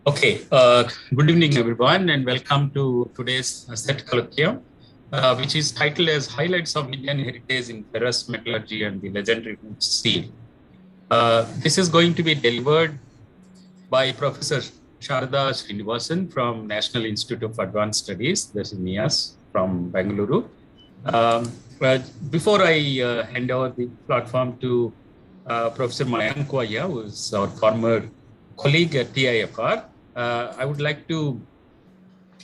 Okay, good evening everyone and welcome to today's set colloquium, which is titled as Highlights of Indian Heritage in Ferrous Metallurgy and the Legendary wootz Steel. This is going to be delivered by Professor Sharada Srinivasan from National Institute of Advanced Studies, this is NIAS from Bengaluru. Before I hand over the platform to Professor Mayank Vaya, who is our former colleague at TIFR, I would like to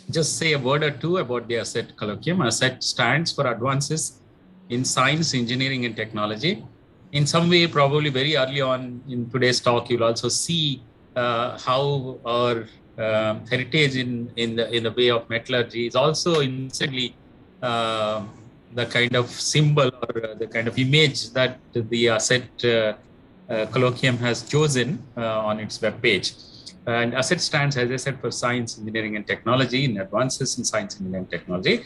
just say a word or two about the ASSET colloquium. ASSET stands for Advances in Science, Engineering and Technology. In some way, probably very early on in today's talk, you'll also see how our heritage in the way of metallurgy is also incidentally the kind of symbol or the kind of image that the ASSET colloquium has chosen on its webpage. And ASSET stands, as I said, for Science, Engineering and Technology, in Advances in Science, Engineering and Technology.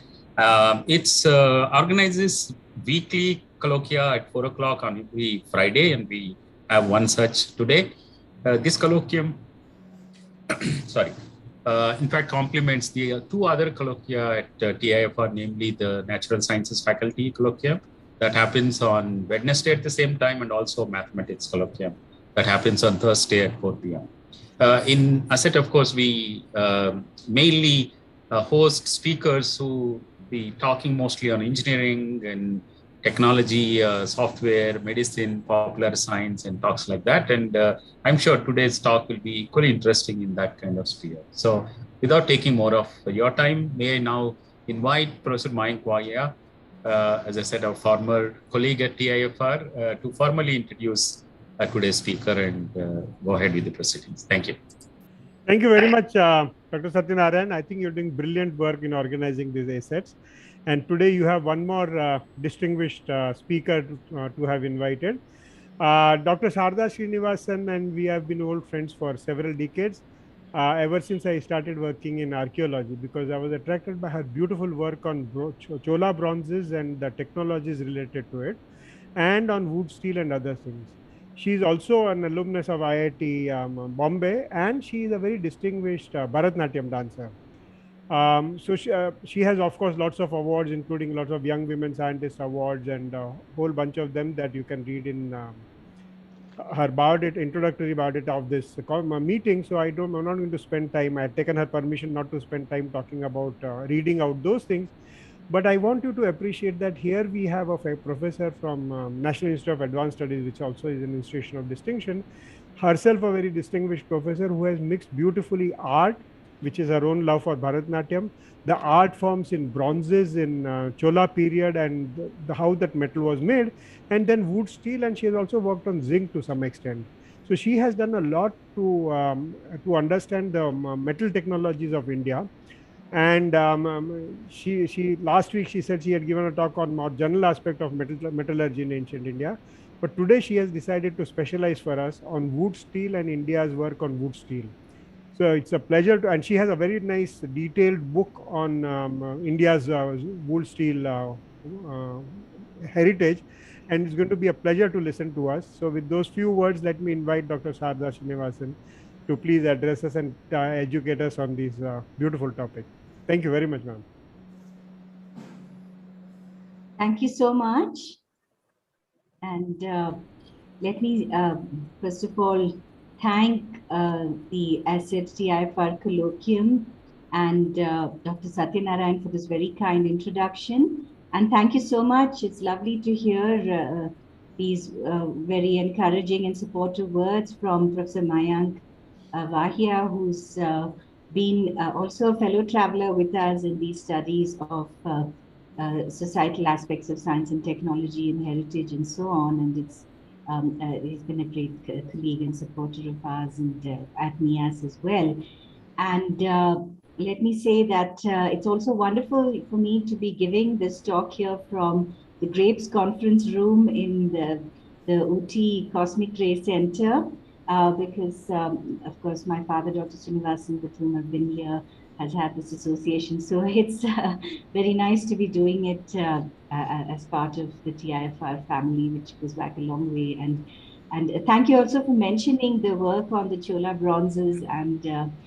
It organizes weekly colloquia at 4 o'clock on every Friday, and we have one such today. This colloquium, in fact, complements the two other colloquia at TIFR, namely the Natural Sciences Faculty colloquium that happens on Wednesday at the same time, and also Mathematics colloquium that happens on Thursday at 4 p.m. In ASSET, of course, we mainly host speakers who be talking mostly on engineering and technology, software, medicine, popular science, and talks like that. And I'm sure today's talk will be equally interesting in that kind of sphere. So without taking more of your time, may I now invite Professor Mayank Vaya, as I said, our former colleague at TIFR, to formally introduce today's speaker and go ahead with the proceedings. Thank you. Thank you very much, Dr. Satyanarayan. I think you're doing brilliant work in organizing these ASSETs. And today you have one more distinguished speaker to have invited. Dr. Sharada Srinivasan and we have been old friends for several decades, ever since I started working in archaeology, because I was attracted by her beautiful work on Chola bronzes and the technologies related to it, and on wootz steel and other things. She is also an alumnus of IIT Bombay, and she is a very distinguished Bharatnatyam dancer. So she has, of course, lots of awards, including lots of Young Women Scientist Awards and a whole bunch of them that you can read in her biodata, introductory biodata of this meeting. So I'm not going to spend time. I've taken her permission not to spend time talking about reading out those things. But I want you to appreciate that here we have a professor from National Institute of Advanced Studies, which also is an institution of distinction, herself a very distinguished professor who has mixed beautifully art, which is her own love for Bharatnatyam, the art forms in bronzes in Chola period and how that metal was made, and then wootz steel, and she has also worked on zinc to some extent. So she has done a lot to understand the metal technologies of India. And she last week she said she had given a talk on more general aspect of metallurgy in ancient India, but today she has decided to specialize for us on wootz steel and India's work on wootz steel. So it's a pleasure to, and she has a very nice detailed book on India's wootz steel heritage, and it's going to be a pleasure to listen to us. So with those few words, let me invite Dr. Sharada Srinivasan to please address us and educate us on this beautiful topic. Thank you very much, ma'am. Thank you so much. And let me, first of all, thank the ASSET TIFR colloquium and Dr. Satyanarayan for this very kind introduction. And thank you so much. It's lovely to hear these very encouraging and supportive words from Professor Mayank Vaya, who's been also a fellow traveler with us in these studies of societal aspects of science and technology and heritage and so on. And it's he's been a great colleague and supporter of ours and at NIAS as well. And let me say that it's also wonderful for me to be giving this talk here from the Grapes Conference Room in the Ooty Cosmic Ray Center, because, of course, my father, Dr. Srinivasan, with whom I've been here, has had this association. So it's very nice to be doing it as part of the TIFR family, which goes back a long way. And thank you also for mentioning the work on the Chola bronzes and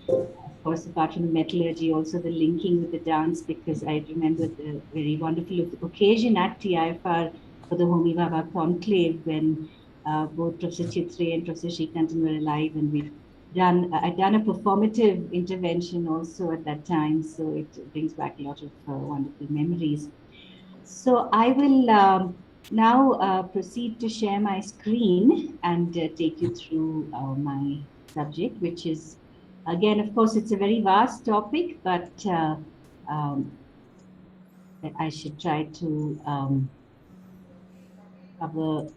of course, apart from the metallurgy, also the linking with the dance, because I remember the very wonderful occasion at TIFR for the Homi Baba conclave when both Professor Chitre and Professor Srikantan were alive, and I'd done a performative intervention also at that time, so it brings back a lot of wonderful memories. So I will now proceed to share my screen and take you through my subject, which is, again, of course, it's a very vast topic, but um, I should try to cover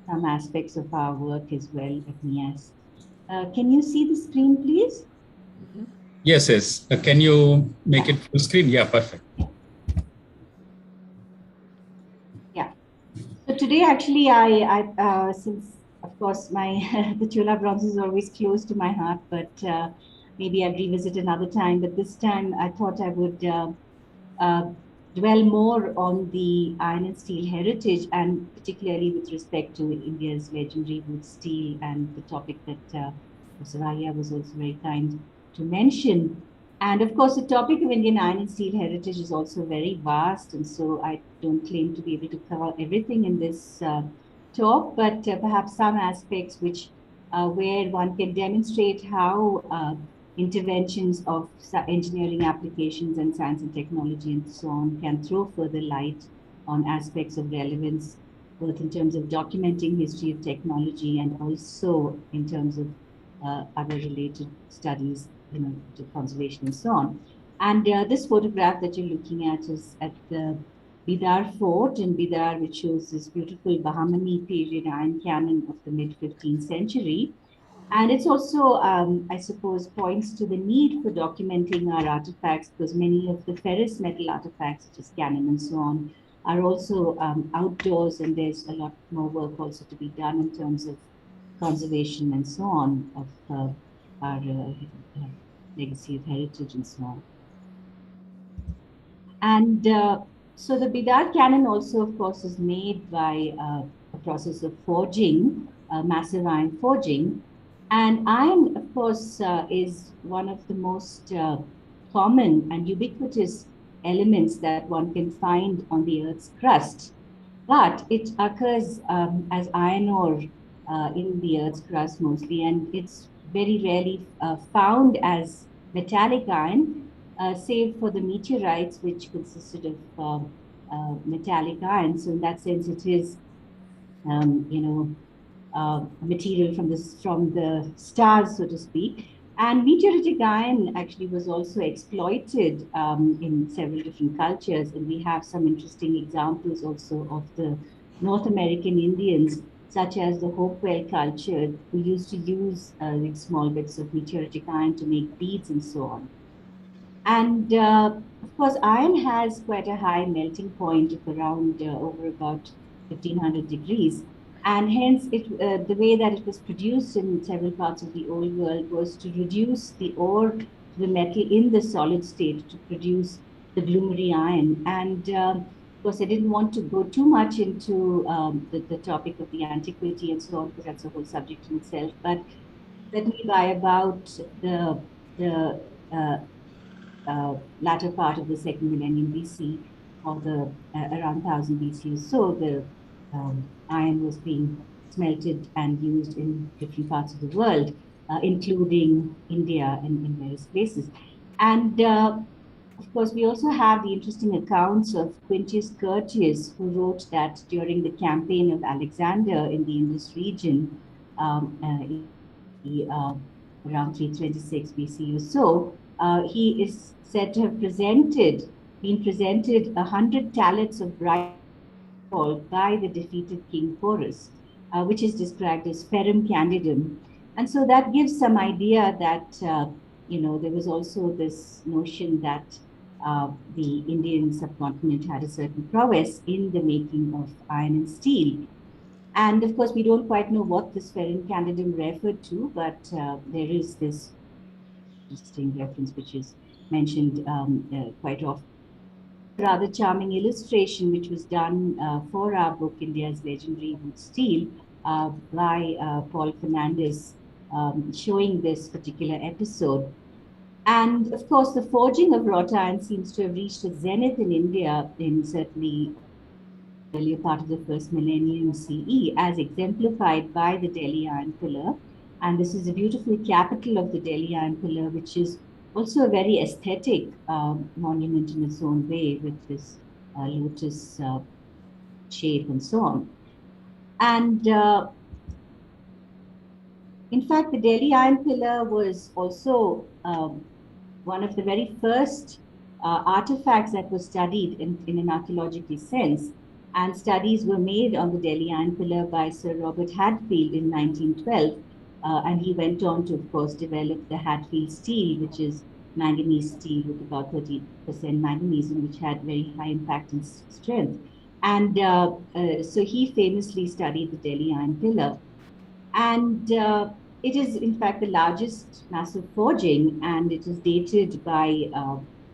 some aspects of our work as well at NIAS. Can you see the screen, please? Yes, yes. Can you make it full screen? Yeah, perfect. Yeah. So today, actually, I since of course my the Chola bronze is always close to my heart, but maybe I'll revisit another time. But this time, I thought I would uh, dwell more on the iron and steel heritage, and particularly with respect to India's legendary wood steel, and the topic that Professor Arya was also very kind to mention. And of course, the topic of Indian iron and steel heritage is also very vast, and so I don't claim to be able to cover everything in this talk, but perhaps some aspects which where one can demonstrate how interventions of engineering applications and science and technology and so on can throw further light on aspects of relevance, both in terms of documenting history of technology and also in terms of other related studies, to conservation and so on. And this photograph that you're looking at is at the Bidar Fort in Bidar, which shows this beautiful Bahmani period iron cannon of the mid-15th century. And it's also, I suppose, points to the need for documenting our artifacts, because many of the ferrous metal artifacts, such as cannon and so on, are also outdoors, and there's a lot more work also to be done in terms of conservation and so on of our legacy of heritage and so on. And so the Bidar cannon also, of course, is made by a process of forging, massive iron forging. And iron, of course, is one of the most common and ubiquitous elements that one can find on the Earth's crust. But it occurs as iron ore in the Earth's crust mostly, and it's very rarely found as metallic iron, save for the meteorites, which consisted of metallic iron. So in that sense, it is, material from the stars, so to speak. And meteoritic iron actually was also exploited in several different cultures, and we have some interesting examples also of the North American Indians, such as the Hopewell culture, who used to use like small bits of meteoritic iron to make beads and so on. And of course, iron has quite a high melting point of around over about 1500 degrees. And hence, the way that it was produced in several parts of the old world was to reduce the ore to the metal in the solid state to produce the bloomery iron. And of course, I didn't want to go too much into the topic of the antiquity and so on, because that's a whole subject in itself. But certainly by about the latter part of the second millennium BC, or the around 1000 BC or so, the iron was being smelted and used in different parts of the world, including India and in various places. And of course, we also have the interesting accounts of Quintus Curtius, who wrote that during the campaign of Alexander in the Indus region, around 326 BC or so, he is said to have been presented 100 talents of bright gold by the defeated king Porus, which is described as ferrum candidum. And so that gives some idea that there was also this notion that the Indian subcontinent had a certain prowess in the making of iron and steel. And of course, we don't quite know what this ferrin candidum referred to, but there is this interesting reference which is mentioned quite often. Rather charming illustration which was done for our book, India's Legendary Wood Steel, by Paul Fernandez, showing this particular episode. And of course, the forging of wrought iron seems to have reached a zenith in India in certainly earlier part of the first millennium CE, as exemplified by the Delhi Iron Pillar. And this is a beautiful capital of the Delhi Iron Pillar, which is also a very aesthetic monument in its own way, with this lotus shape and so on. And in fact, the Delhi Iron Pillar was also one of the very first artifacts that was studied in an archaeological sense. And studies were made on the Delhi Iron Pillar by Sir Robert Hadfield in 1912. And he went on to, of course, develop the Hadfield steel, which is manganese steel with about 30% manganese, and which had very high impact and strength. And so he famously studied the Delhi Iron Pillar. And it is, in fact, the largest massive forging, and it is dated by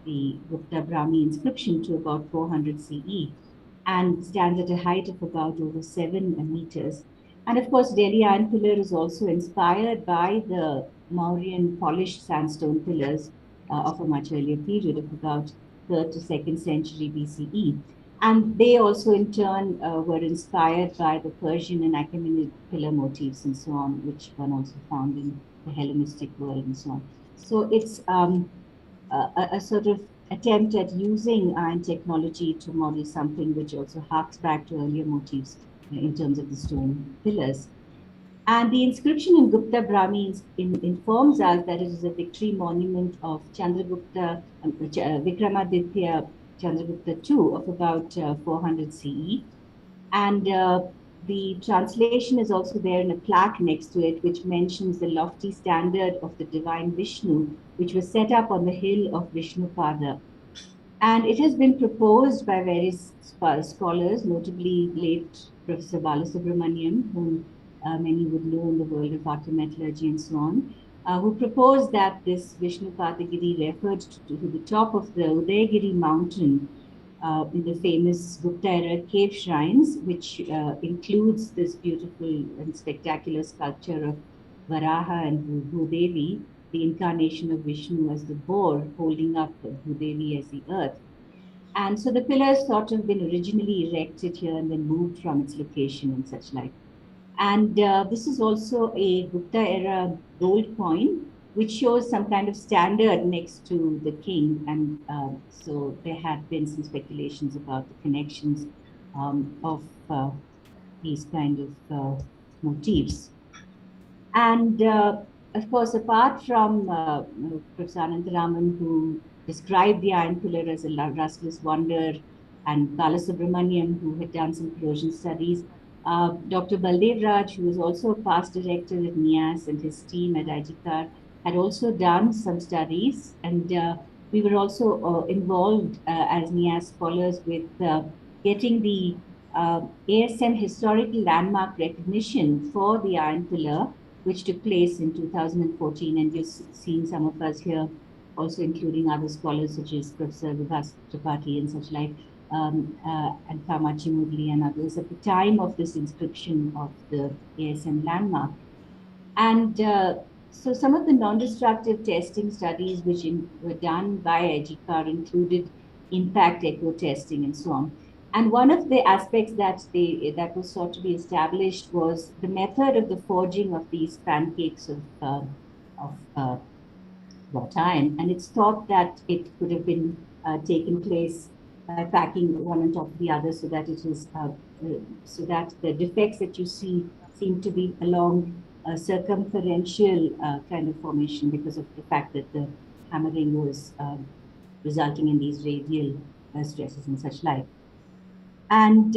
the Gupta Brahmi inscription to about 400 CE, and stands at a height of about over 7 meters. And of course, Delhi Iron Pillar is also inspired by the Mauryan polished sandstone pillars of a much earlier period of about 3rd to 2nd century BCE. And they also, in turn, were inspired by the Persian and Achaemenid pillar motifs and so on, which one also found in the Hellenistic world and so on. So it's a sort of attempt at using iron technology to model something which also harks back to earlier motifs in terms of the stone pillars. And the inscription in Gupta Brahmi informs us that it is a victory monument of Chandragupta, Vikramaditya Chandragupta II of about 400 CE. And the translation is also there in a plaque next to it, which mentions the lofty standard of the divine Vishnu, which was set up on the hill of Vishnupada. And it has been proposed by various scholars, notably late Professor Balasubramaniam, whom many would know in the world of metallurgy and so on, who proposed that this Vishnupadagiri referred to the top of the Udayagiri mountain in the famous Gupta era cave shrines, which includes this beautiful and spectacular sculpture of Varaha and Bhudevi, the incarnation of Vishnu as the boar holding up Bhudevi as the earth. And so the pillars thought to have been originally erected here and then moved from its location and such like. And this is also a Gupta era gold coin, which shows some kind of standard next to the king. And so there have been some speculations about the connections of these kind of motifs. And of course, apart from Professor Anantaraman, who described the iron pillar as a rustless wonder, and Balasubramaniam, who had done some corrosion studies, Dr. Baldev Raj, who was also a past director at NIAS, and his team at IGCAR, had also done some studies. And we were also involved as NIAS scholars with getting the ASM historical landmark recognition for the iron pillar, which took place in 2014. And you've seen some of us here, also including other scholars such as Professor Vibhas Tripathi and such like, and Kamachi Mudli and others at the time of this inscription of the ASM landmark. And so some of the non-destructive testing studies which were done by IGCAR included impact echo testing and so on. And one of the aspects that was sought to be established was the method of the forging of these pancakes of wrought iron. And it's thought that it could have been taken place by packing one on top of the other, so that it is so that the defects that you see seem to be along a circumferential kind of formation because of the fact that the hammering was resulting in these radial stresses and such like. And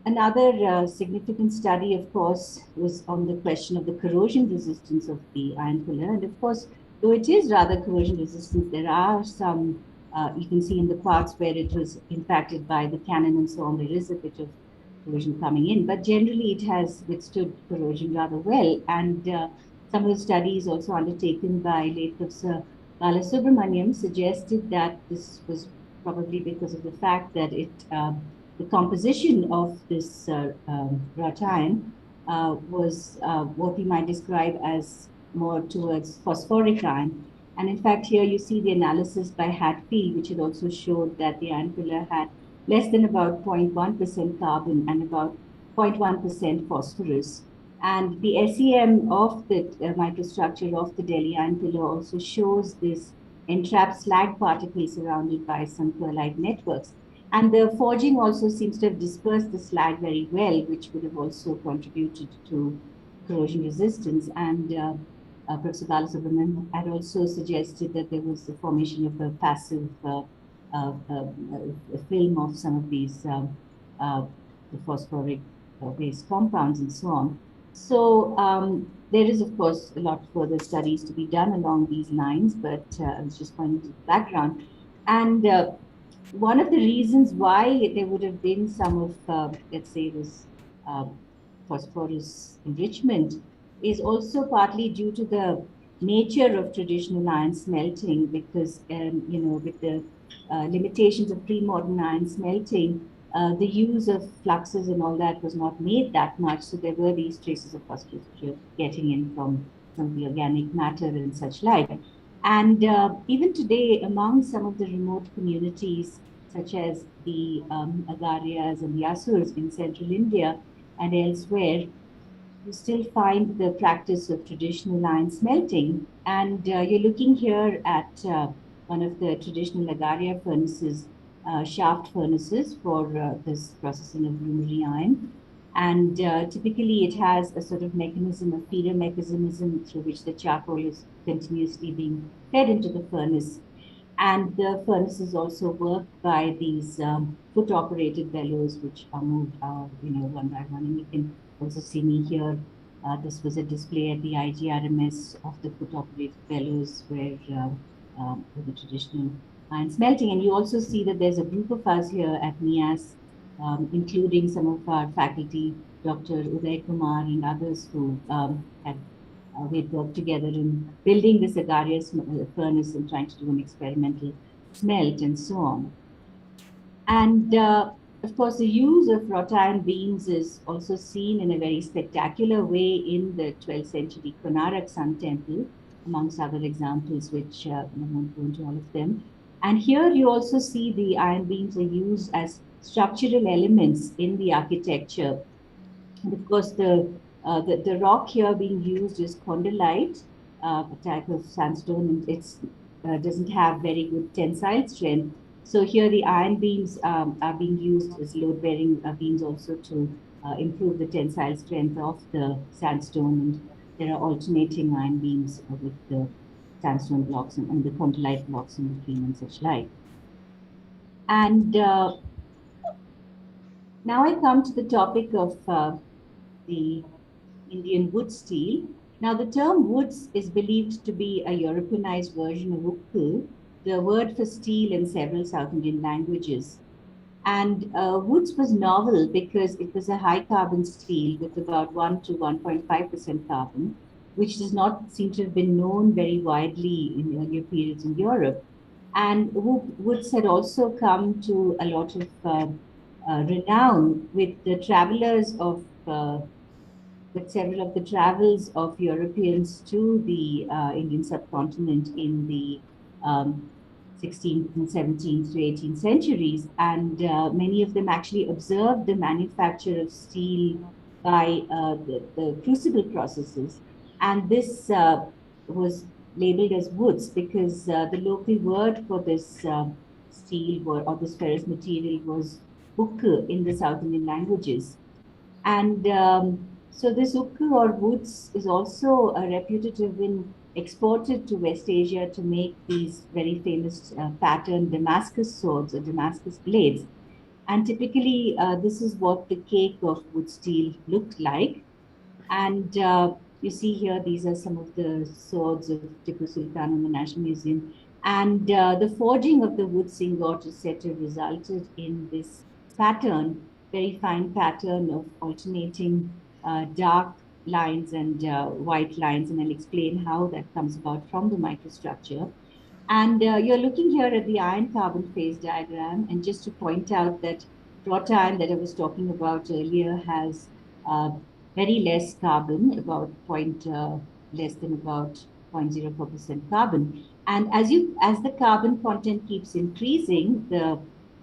another significant study, of course, was on the question of the corrosion resistance of the iron pillar. And of course, though it is rather corrosion resistant, there are some, you can see in the parts where it was impacted by the cannon and so on, there is a bit of corrosion coming in, but generally it has withstood corrosion rather well. And some of the studies also undertaken by late Professor Balasubramaniam suggested that this was probably because of the fact that the composition of this wrought iron was what we might describe as more towards phosphoric iron. And in fact, here you see the analysis by Hatfield, which had also showed that the iron pillar had less than about 0.1% carbon and about 0.1% phosphorus. And the SEM of the microstructure of the Delhi iron pillar also shows this entrapped slag particles surrounded by some perlite networks. And the forging also seems to have dispersed the slag very well, which would have also contributed to corrosion resistance. And Professor Balasubramanian had also suggested that there was the formation of a passive film of some of these the phosphoric based compounds and so on. So there is, of course, a lot further studies to be done along these lines, but I was just pointing to the background. And one of the reasons why there would have been some of, let's say, this phosphorus enrichment is also partly due to the nature of traditional iron smelting, because, you know, with the limitations of pre-modern iron smelting, the use of fluxes and all that was not made that much. So there were these traces of phosphorus which were getting in from the organic matter and such like. And even today, among some of the remote communities, such as the Agarias and the Asurs in central India and elsewhere, you still find the practice of traditional iron smelting. And you're looking here at one of the traditional Agaria furnaces, shaft furnaces for this processing of rheumatoid iron. And typically it has a sort of mechanism, a feeder mechanism through which the charcoal is continuously being fed into the furnace. And the furnaces also work by these foot-operated bellows, which are moved, you know, one by one. And you can also see me here. This was a display at the IGRMS of the foot-operated bellows where with the traditional iron smelting. And you also see that there's a group of us here at NIAS, including some of our faculty, Dr. Uday Kumar and others who we had worked together in building this Agaria furnace and trying to do an experimental smelt and so on. And of course, the use of wrought iron beams is also seen in a very spectacular way in the 12th century Konarak Sun Temple, amongst other examples, which I won't go into all of them. And here you also see the iron beams are used as structural elements in the architecture. And of course, the rock here being used is condylite, a type of sandstone, and it doesn't have very good tensile strength. So here the iron beams are being used as load-bearing beams also to improve the tensile strength of the sandstone. And there are alternating iron beams with the sandstone blocks and the condylite blocks in between and such like. And now I come to the topic of the Indian wood steel. Now, the term wootz is believed to be a Europeanized version of ukku, the word for steel in several South Indian languages. And wootz was novel because it was a high carbon steel with about 1 to 1.5% carbon, which does not seem to have been known very widely in earlier periods in Europe. And wootz had also come to a lot of renown with the travelers of with several of the travels of Europeans to the Indian subcontinent in the 16th and 17th to 18th centuries. And many of them actually observed the manufacture of steel by the crucible processes. And this was labeled as wootz because the local word for this steel or this ferrous material was ukku in the South Indian languages. And so this ukku or wootz is also reputed to have been exported to West Asia to make these very famous patterned Damascus swords or Damascus blades. And typically, this is what the cake of wood steel looked like. And You see here, these are some of the swords of Tippu Sultan in the National Museum. And the forging of the wootz ingot is said to have resulted in this pattern, very fine pattern of alternating dark lines and white lines. And I'll explain how that comes about from the microstructure. And you're looking here at the iron carbon phase diagram. And just to point out that wrought iron that I was talking about earlier has very less carbon, about less than about 0.04% carbon. And as the carbon content keeps increasing, the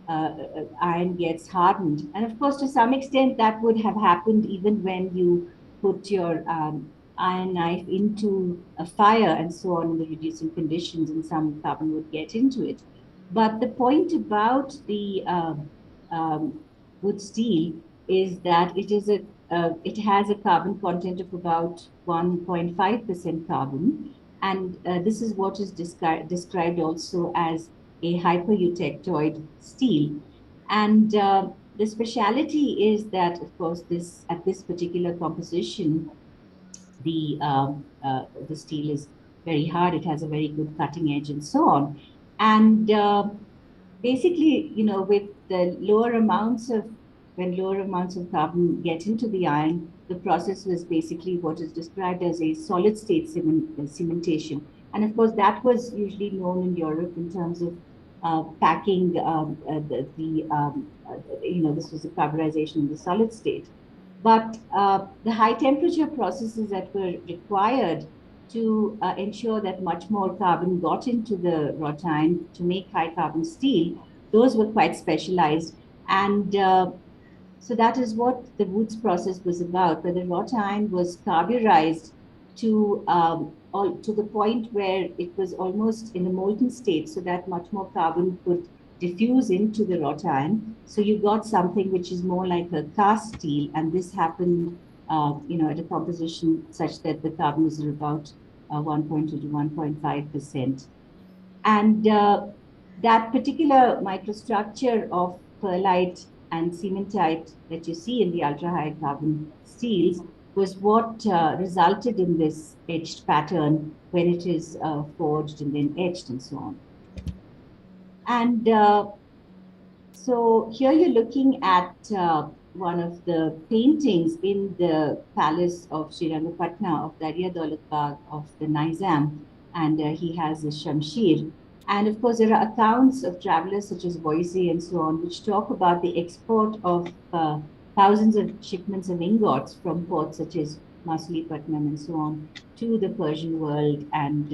iron gets hardened. And of course, to some extent, that would have happened even when you put your iron knife into a fire and so on in the reducing conditions, and some carbon would get into it. But the point about the wood steel is that it has a carbon content of about 1.5% carbon. And this is what is described also as a hypereutectoid steel. And the speciality is that, of course, at this particular composition, the steel is very hard. It has a very good cutting edge and so on. And basically, with the when lower amounts of carbon get into the iron, the process was basically what is described as a solid state cementation. And of course, that was usually known in Europe in terms of packing this was a carburization in the solid state. But the high temperature processes that were required to ensure that much more carbon got into the wrought iron to make high carbon steel, those were quite specialized. And so that is what the wootz process was about, where the wrought iron was carburized to the point where it was almost in a molten state, so that much more carbon could diffuse into the wrought iron. So you got something which is more like a cast steel, and this happened, at a composition such that the carbon is about 1.2 to 1.5%. And that particular microstructure of perlite and cementite that you see in the ultra-high carbon steels was what resulted in this etched pattern when it is forged and then etched and so on. And so here you're looking at one of the paintings in the palace of Srirangapatna of Darya Daulat Bagh of the Nizam, and he has a shamshir. And of course, there are accounts of travelers such as Boise and so on, which talk about the export of thousands of shipments of ingots from ports such as Masulipattnam and so on to the Persian world and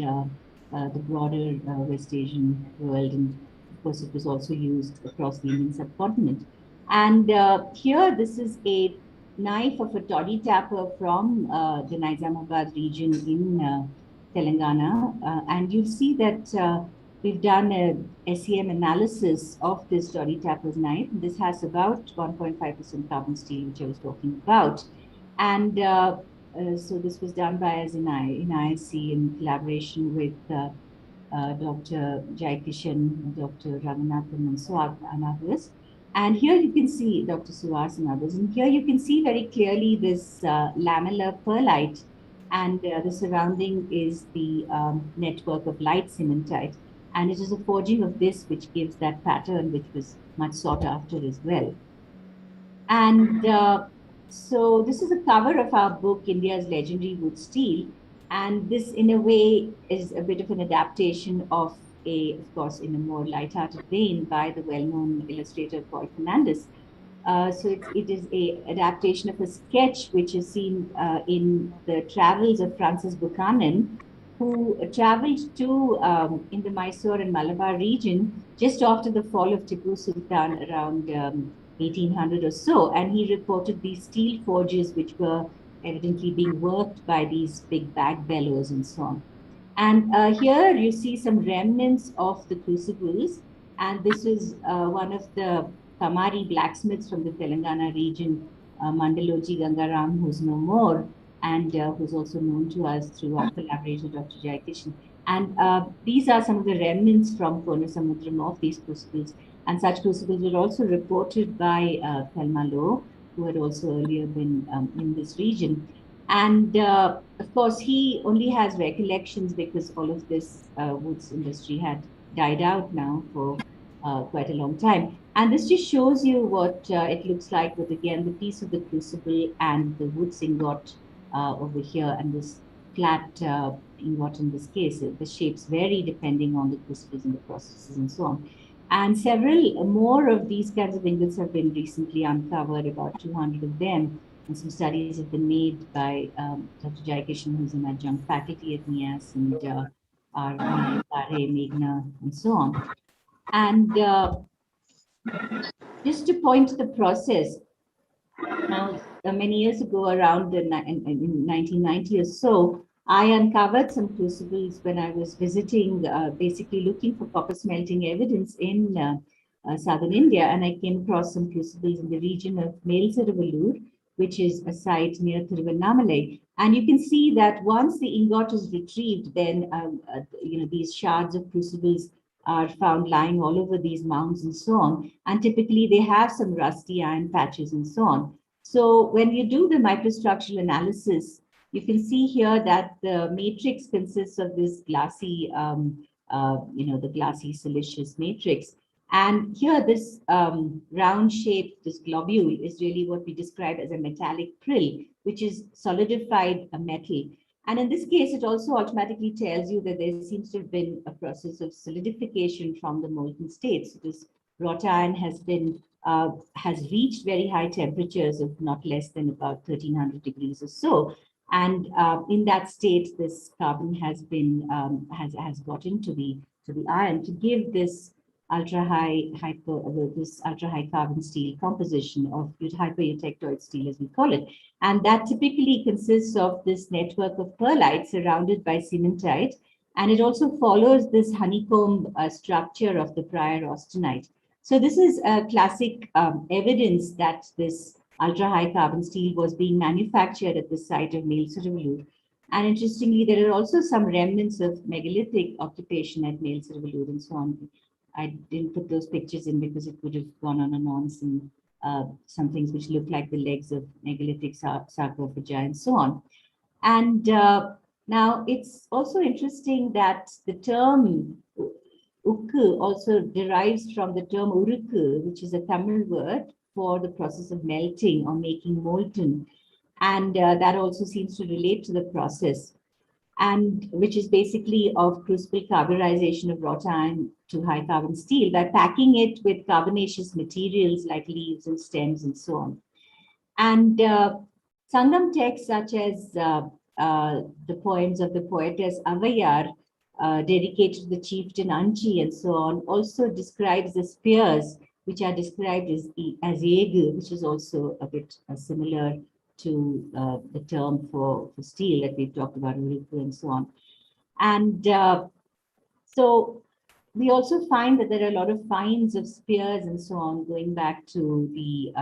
the broader West Asian world. And of course, it was also used across the Indian subcontinent. And here, this is a knife of a toddy tapper from the Nizamabad region in Telangana. And you'll see that we've done a SEM analysis of this toddy tapper's knife. This has about 1.5% carbon steel, which I was talking about. And so this was done by us in IISc in collaboration with Dr. Jaikishan, Dr. Raghunathan, and others. And here you can see Dr. Suhas and others. And here you can see very clearly this lamellar perlite, and the surrounding is the network of light cementite. And it is a forging of this which gives that pattern, which was much sought after as well. And so this is a cover of our book, India's Legendary Wood Steel. And this, in a way, is a bit of an adaptation of course, in a more light-hearted vein by the well-known illustrator Paul Fernandez. So it is an adaptation of a sketch which is seen in the travels of Francis Buchanan, who traveled to in the Mysore and Malabar region just after the fall of Tippu Sultan around 1800 or so. And he reported these steel forges which were evidently being worked by these big bag bellows and so on. And here you see some remnants of the crucibles. And this is one of the Kamari blacksmiths from the Telangana region, Mandaloji Gangaram, who's no more, and who's also known to us through our collaborator, Dr. Jaikishan. And these are some of the remnants from Purnasamudram of these crucibles. And such crucibles were also reported by Thelma Lowe, who had also earlier been in this region. And of course, he only has recollections because all of this wootz industry had died out now for quite a long time. And this just shows you what it looks like with, again, the piece of the crucible and the wootz ingot over here, and this flat ingot in this case. The shapes vary depending on the crucibles and the processes and so on. And several more of these kinds of ingots have been recently uncovered, about 200 of them. And some studies have been made by Dr. Jayakishan, who's an adjunct faculty at NIAS, and our Meghna, and so on. And just to point to the process, now, many years ago, around in 1990 or so, I uncovered some crucibles when I was visiting, basically looking for copper smelting evidence in southern India, and I came across some crucibles in the region of Melseravallur, which is a site near Tiruvannamalai. And you can see that once the ingot is retrieved, then these shards of crucibles are found lying all over these mounds and so on. And typically they have some rusty iron patches and so on. So when you do the microstructural analysis, you can see here that the matrix consists of this glassy, the glassy siliceous matrix. And here, this round shape, this globule, is really what we describe as a metallic prill, which is solidified metal. And in this case, it also automatically tells you that there seems to have been a process of solidification from the molten state. So this wrought iron has reached very high temperatures of not less than about 1300 degrees or so. And in that state, this carbon has been has got into the iron to give this ultra high carbon steel composition of hypereutectoid steel, as we call it. And that typically consists of this network of pearlite surrounded by cementite. And it also follows this honeycomb structure of the prior austenite. So this is a classic evidence that this ultra high carbon steel was being manufactured at the site of Melseravallur. And interestingly, there are also some remnants of megalithic occupation at Melseravallur and so on. I didn't put those pictures in because it would have gone on and on. Some things which look like the legs of megalithic sarcophagi and so on. And now it's also interesting that the term ukku also derives from the term urukku, which is a Tamil word for the process of melting or making molten. And that also seems to relate to the process, and which is basically of crucible carburization of wrought iron to high carbon steel by packing it with carbonaceous materials like leaves and stems and so on. And Sangam texts such as the poems of the poetess Avayar, dedicated to the chieftain Anchi and so on, also describes the spears, which are described as yegu, which is also a bit similar to the term for steel that we've talked about, and so on. And so we also find that there are a lot of finds of spears and so on going back to the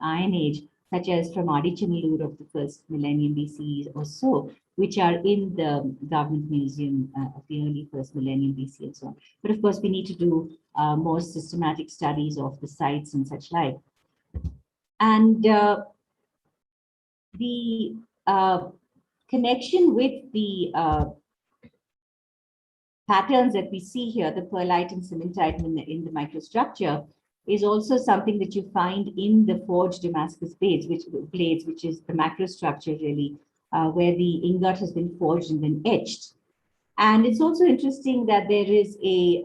Iron Age, such as from Adichanallur of the first millennium BC or so, which are in the government museum of the early first millennium BC and so on. But of course, we need to do more systematic studies of the sites and such like. And the connection with the patterns that we see here, the pearlite and cementite in the microstructure, is also something that you find in the forged Damascus blades, which is the macrostructure really, where the ingot has been forged and then etched. And it's also interesting that there is a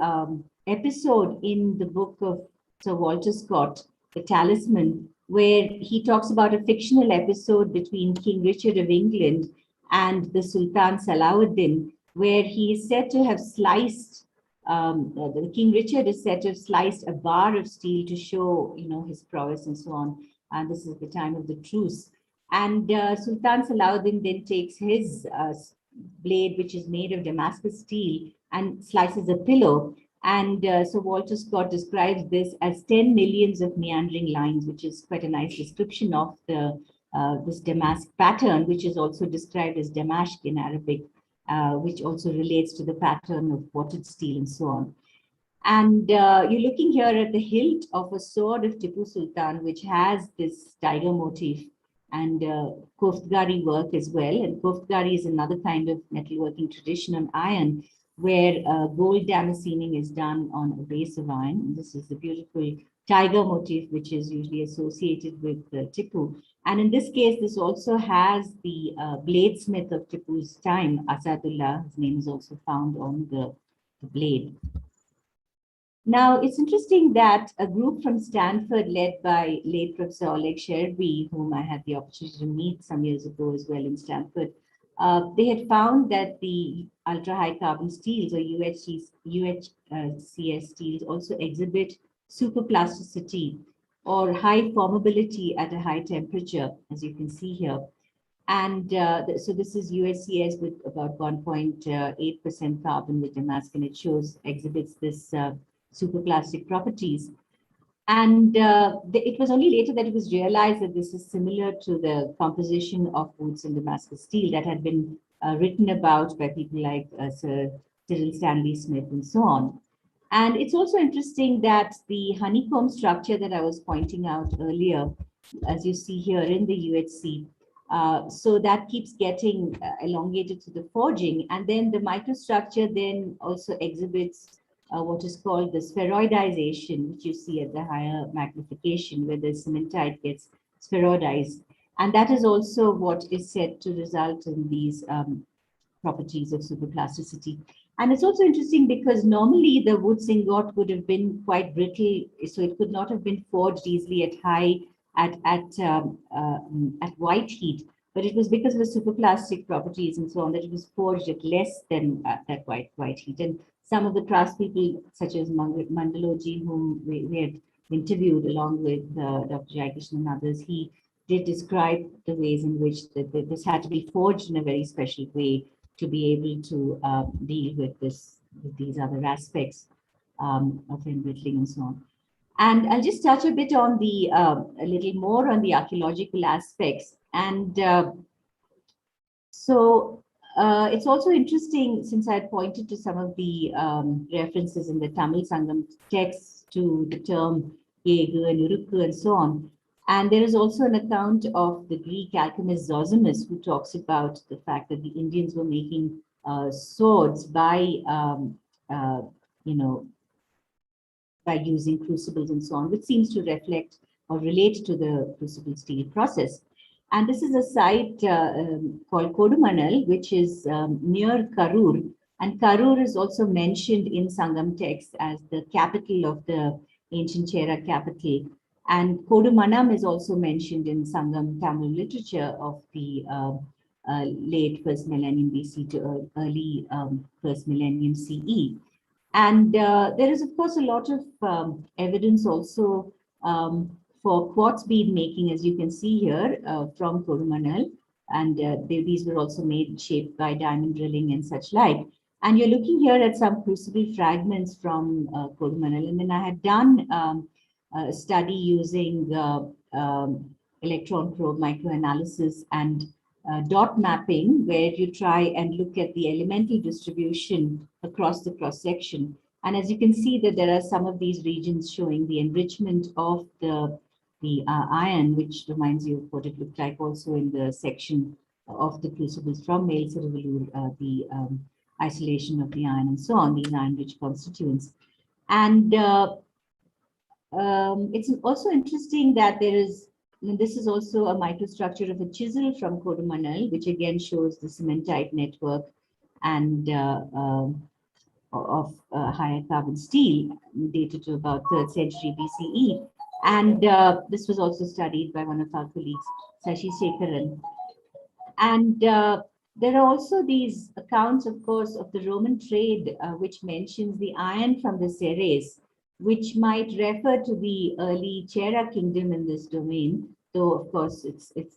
episode in the book of Sir Walter Scott, The Talisman, where he talks about a fictional episode between King Richard of England and the Sultan Salahuddin, where he is said to have sliced, the King Richard is said to have sliced a bar of steel to show, his prowess and so on. And this is the time of the truce. And Sultan Salahuddin then takes his blade, which is made of Damascus steel, and slices a pillow. And so Walter Scott describes this as 10 millions of meandering lines, which is quite a nice description of the this damask pattern, which is also described as damashq in Arabic, which also relates to the pattern of potted steel and so on. And you're looking here at the hilt of a sword of Tippu Sultan, which has this tiger motif. and koftgari work as well. And koftgari is another kind of metalworking tradition on iron, where gold damascening is done on a base of iron. And this is the beautiful tiger motif, which is usually associated with Tippu. And in this case, this also has the bladesmith of Tippu's time, Asadullah. His name is also found on the blade. Now, it's interesting that a group from Stanford, led by late Professor Oleg Sherby, whom I had the opportunity to meet some years ago as well in Stanford, they had found that the ultra-high carbon steels, or UHCS steels, also exhibit superplasticity or high formability at a high temperature, as you can see here. And so this is UHCS with about 1.8% carbon with damask, and it exhibits this superplastic properties. And it was only later that it was realized that this is similar to the composition of wootz and Damascus steel that had been written about by people like Sir Cyril Stanley Smith and so on. And it's also interesting that the honeycomb structure that I was pointing out earlier, as you see here in the UHC, so that keeps getting elongated to the forging. And then the microstructure then also exhibits what is called the spheroidization, which you see at the higher magnification, where the cementite gets spheroidized. And that is also what is said to result in these properties of superplasticity. And it's also interesting because normally the wootz ingot would have been quite brittle, so it could not have been forged easily at white heat. But it was because of the superplastic properties and so on that it was forged at less than that white heat. And some of the craftspeople, such as Mandaloji, whom we had interviewed along with Dr. Jayakishan and others, he did describe the ways in which this had to be forged in a very special way to be able to deal with these other aspects of embrittling and so on. And I'll just touch a bit on a little more on the archaeological aspects. And so it's also interesting, since I had pointed to some of the references in the Tamil Sangam texts to the term Yegu and Urukku and so on. And there is also an account of the Greek alchemist Zosimus, who talks about the fact that the Indians were making swords by using crucibles and so on, which seems to reflect or relate to the crucible steel process. And this is a site called Kodumanal, which is near Karur. And Karur is also mentioned in Sangam texts as the capital of the ancient Chera capital. And Kodumanam is also mentioned in Sangam Tamil literature of the late first millennium BC to early first millennium CE. And there is, of course, a lot of evidence also for quartz bead making, as you can see here, from Kodumanal. And these were also shaped by diamond drilling and such like. And you're looking here at some crucible fragments from Kodumanal. And then I had done a study using electron probe microanalysis and dot mapping, where you try and look at the elemental distribution across the cross section. And as you can see that there are some of these regions showing the enrichment of the iron, which reminds you of what it looked like also in the section of the crucibles from Male Sirvalur, the isolation of the iron and so on, these iron-rich constituents. And it's also interesting that this is also a microstructure of a chisel from Kodumanal, which again shows the cementite network and of higher carbon steel, dated to about 3rd century BCE. And this was also studied by one of our colleagues, Sashi Sekharan. And there are also these accounts, of course, of the Roman trade, which mentions the iron from the Ceres, which might refer to the early Chera kingdom in this domain, though, of course,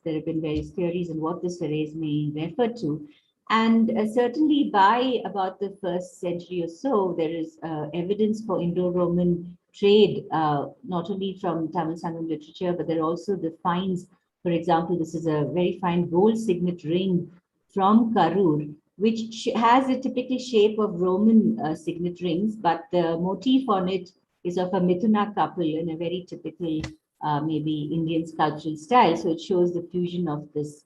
there have been various theories on what the Ceres may refer to. And certainly by about the 1st century or so, there is evidence for Indo-Roman trade, not only from Tamil Sangam literature, but there are also the finds. For example, this is a very fine gold signet ring from Karur, which has a typical shape of Roman signet rings, but the motif on it is of a Mithuna couple in a very typical maybe Indian sculptural style. So it shows the fusion of this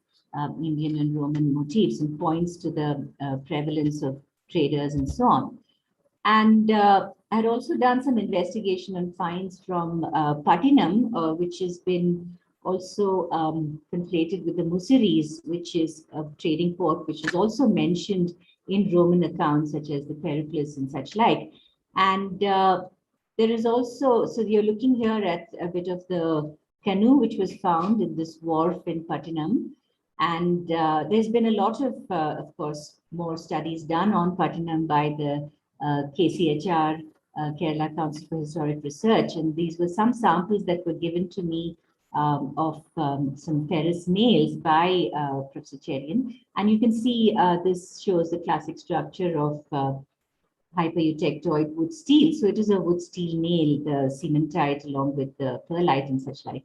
Indian and Roman motifs and points to the prevalence of traders and so on. And I had also done some investigation on finds from Pattinam, which has been also conflated with the Mussiris, which is a trading port, which is also mentioned in Roman accounts, such as the Periplus and such like. And there is also, so you're looking here at a bit of the canoe, which was found in this wharf in Pattinam. And there's been a lot of course, more studies done on Pattinam by the KCHR, Kerala Council for Historic Research. And these were some samples that were given to me of some ferrous nails by Professor Cherian. And you can see this shows the classic structure of hypereutectoid wood steel. So it is a wood steel nail, the cementite along with the perlite and such like.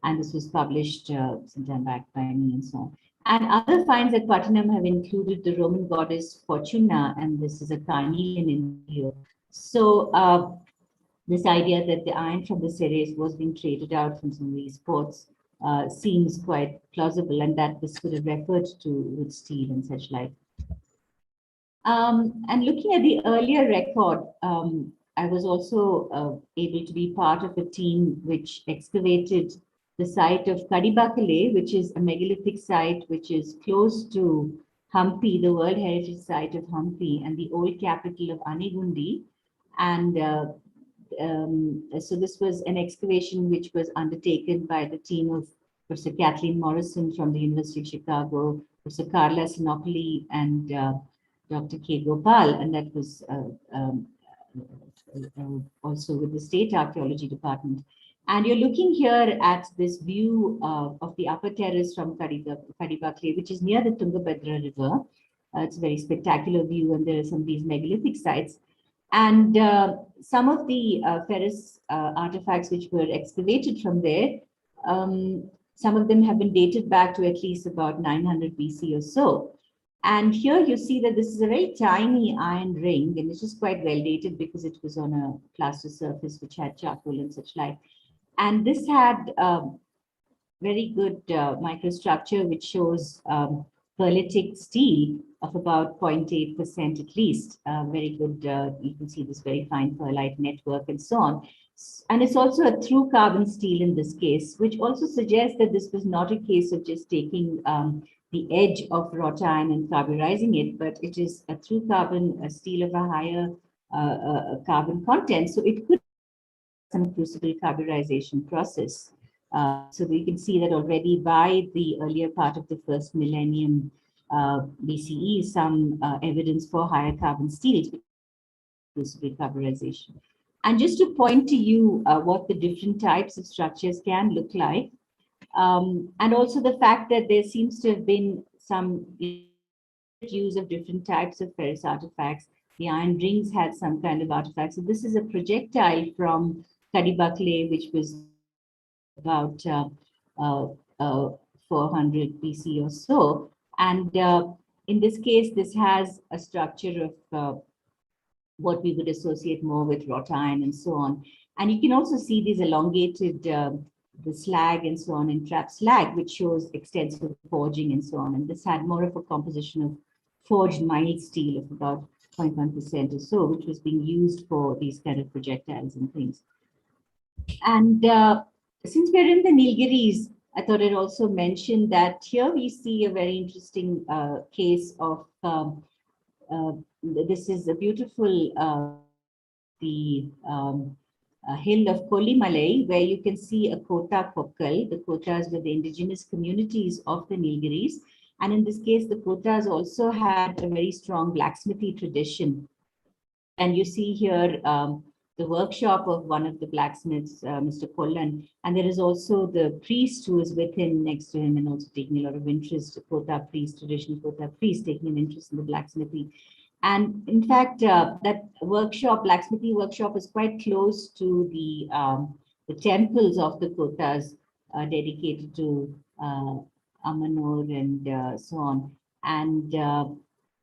And this was published some time back by me and so on. And other finds at Pattinam have included the Roman goddess Fortuna, and this is a carnelian in here. So this idea that the iron from the Ceres was being traded out from some of these ports seems quite plausible, and that this could have referred to wood steel and such like. And looking at the earlier record, I was also able to be part of a team which excavated the site of Kadibakale, which is a megalithic site which is close to Hampi, the World Heritage Site of Hampi, and the old capital of Anegundi. And so this was an excavation which was undertaken by the team of Professor Kathleen Morrison from the University of Chicago, Professor Carla Sinopoli, and Dr. K. Gopal, and that was also with the State Archaeology Department. And you're looking here at this view of the upper terrace from Kadibakale, which is near the Tungabhadra River. It's a very spectacular view, and there are some of these megalithic sites. And some of the ferrous artifacts which were excavated from there, some of them have been dated back to at least about 900 BC or so. And here you see that this is a very tiny iron ring, and it's just quite well dated because it was on a plaster surface which had charcoal and such like. And this had very good microstructure, which shows perlitic steel of about 0.8% at least. Very good, you can see this very fine perlite network and so on. And it's also a through carbon steel in this case, which also suggests that this was not a case of just taking the edge of wrought iron and carburizing it, but it is a through carbon steel of a higher carbon content. So it could be some crucible carburization process. So we can see that already by the earlier part of the first millennium BCE, some evidence for higher carbon steels, crucible carburization. And just to point to you what the different types of structures can look like, and also the fact that there seems to have been some use of different types of ferrous artifacts. The iron rings had some kind of artifact. So this is a projectile from Kadibakale, which was about 400 BC or so. And in this case, this has a structure of what we would associate more with wrought iron and so on. And you can also see these elongated the slag and so on in trap slag, which shows extensive forging and so on. And this had more of a composition of forged mild steel of about 0.1% or so, which was being used for these kind of projectiles and things. And since we're in the Nilgiris, I thought I'd also mention that here we see a very interesting case of, this is a beautiful, hill of Kolimalai, where you can see a Kota Kokkal. The Kotas were the indigenous communities of the Nilgiris. And in this case, the Kotas also had a very strong blacksmithy tradition. And you see here the workshop of one of the blacksmiths, Mr. Kollan. And there is also the priest who is with him, next to him, and also taking a lot of interest, Kota priest, traditional Kota priest, taking an interest in the blacksmithy. And in fact, that workshop, blacksmithy workshop, is quite close to the temples of the Kotas dedicated to Amanur and so on, and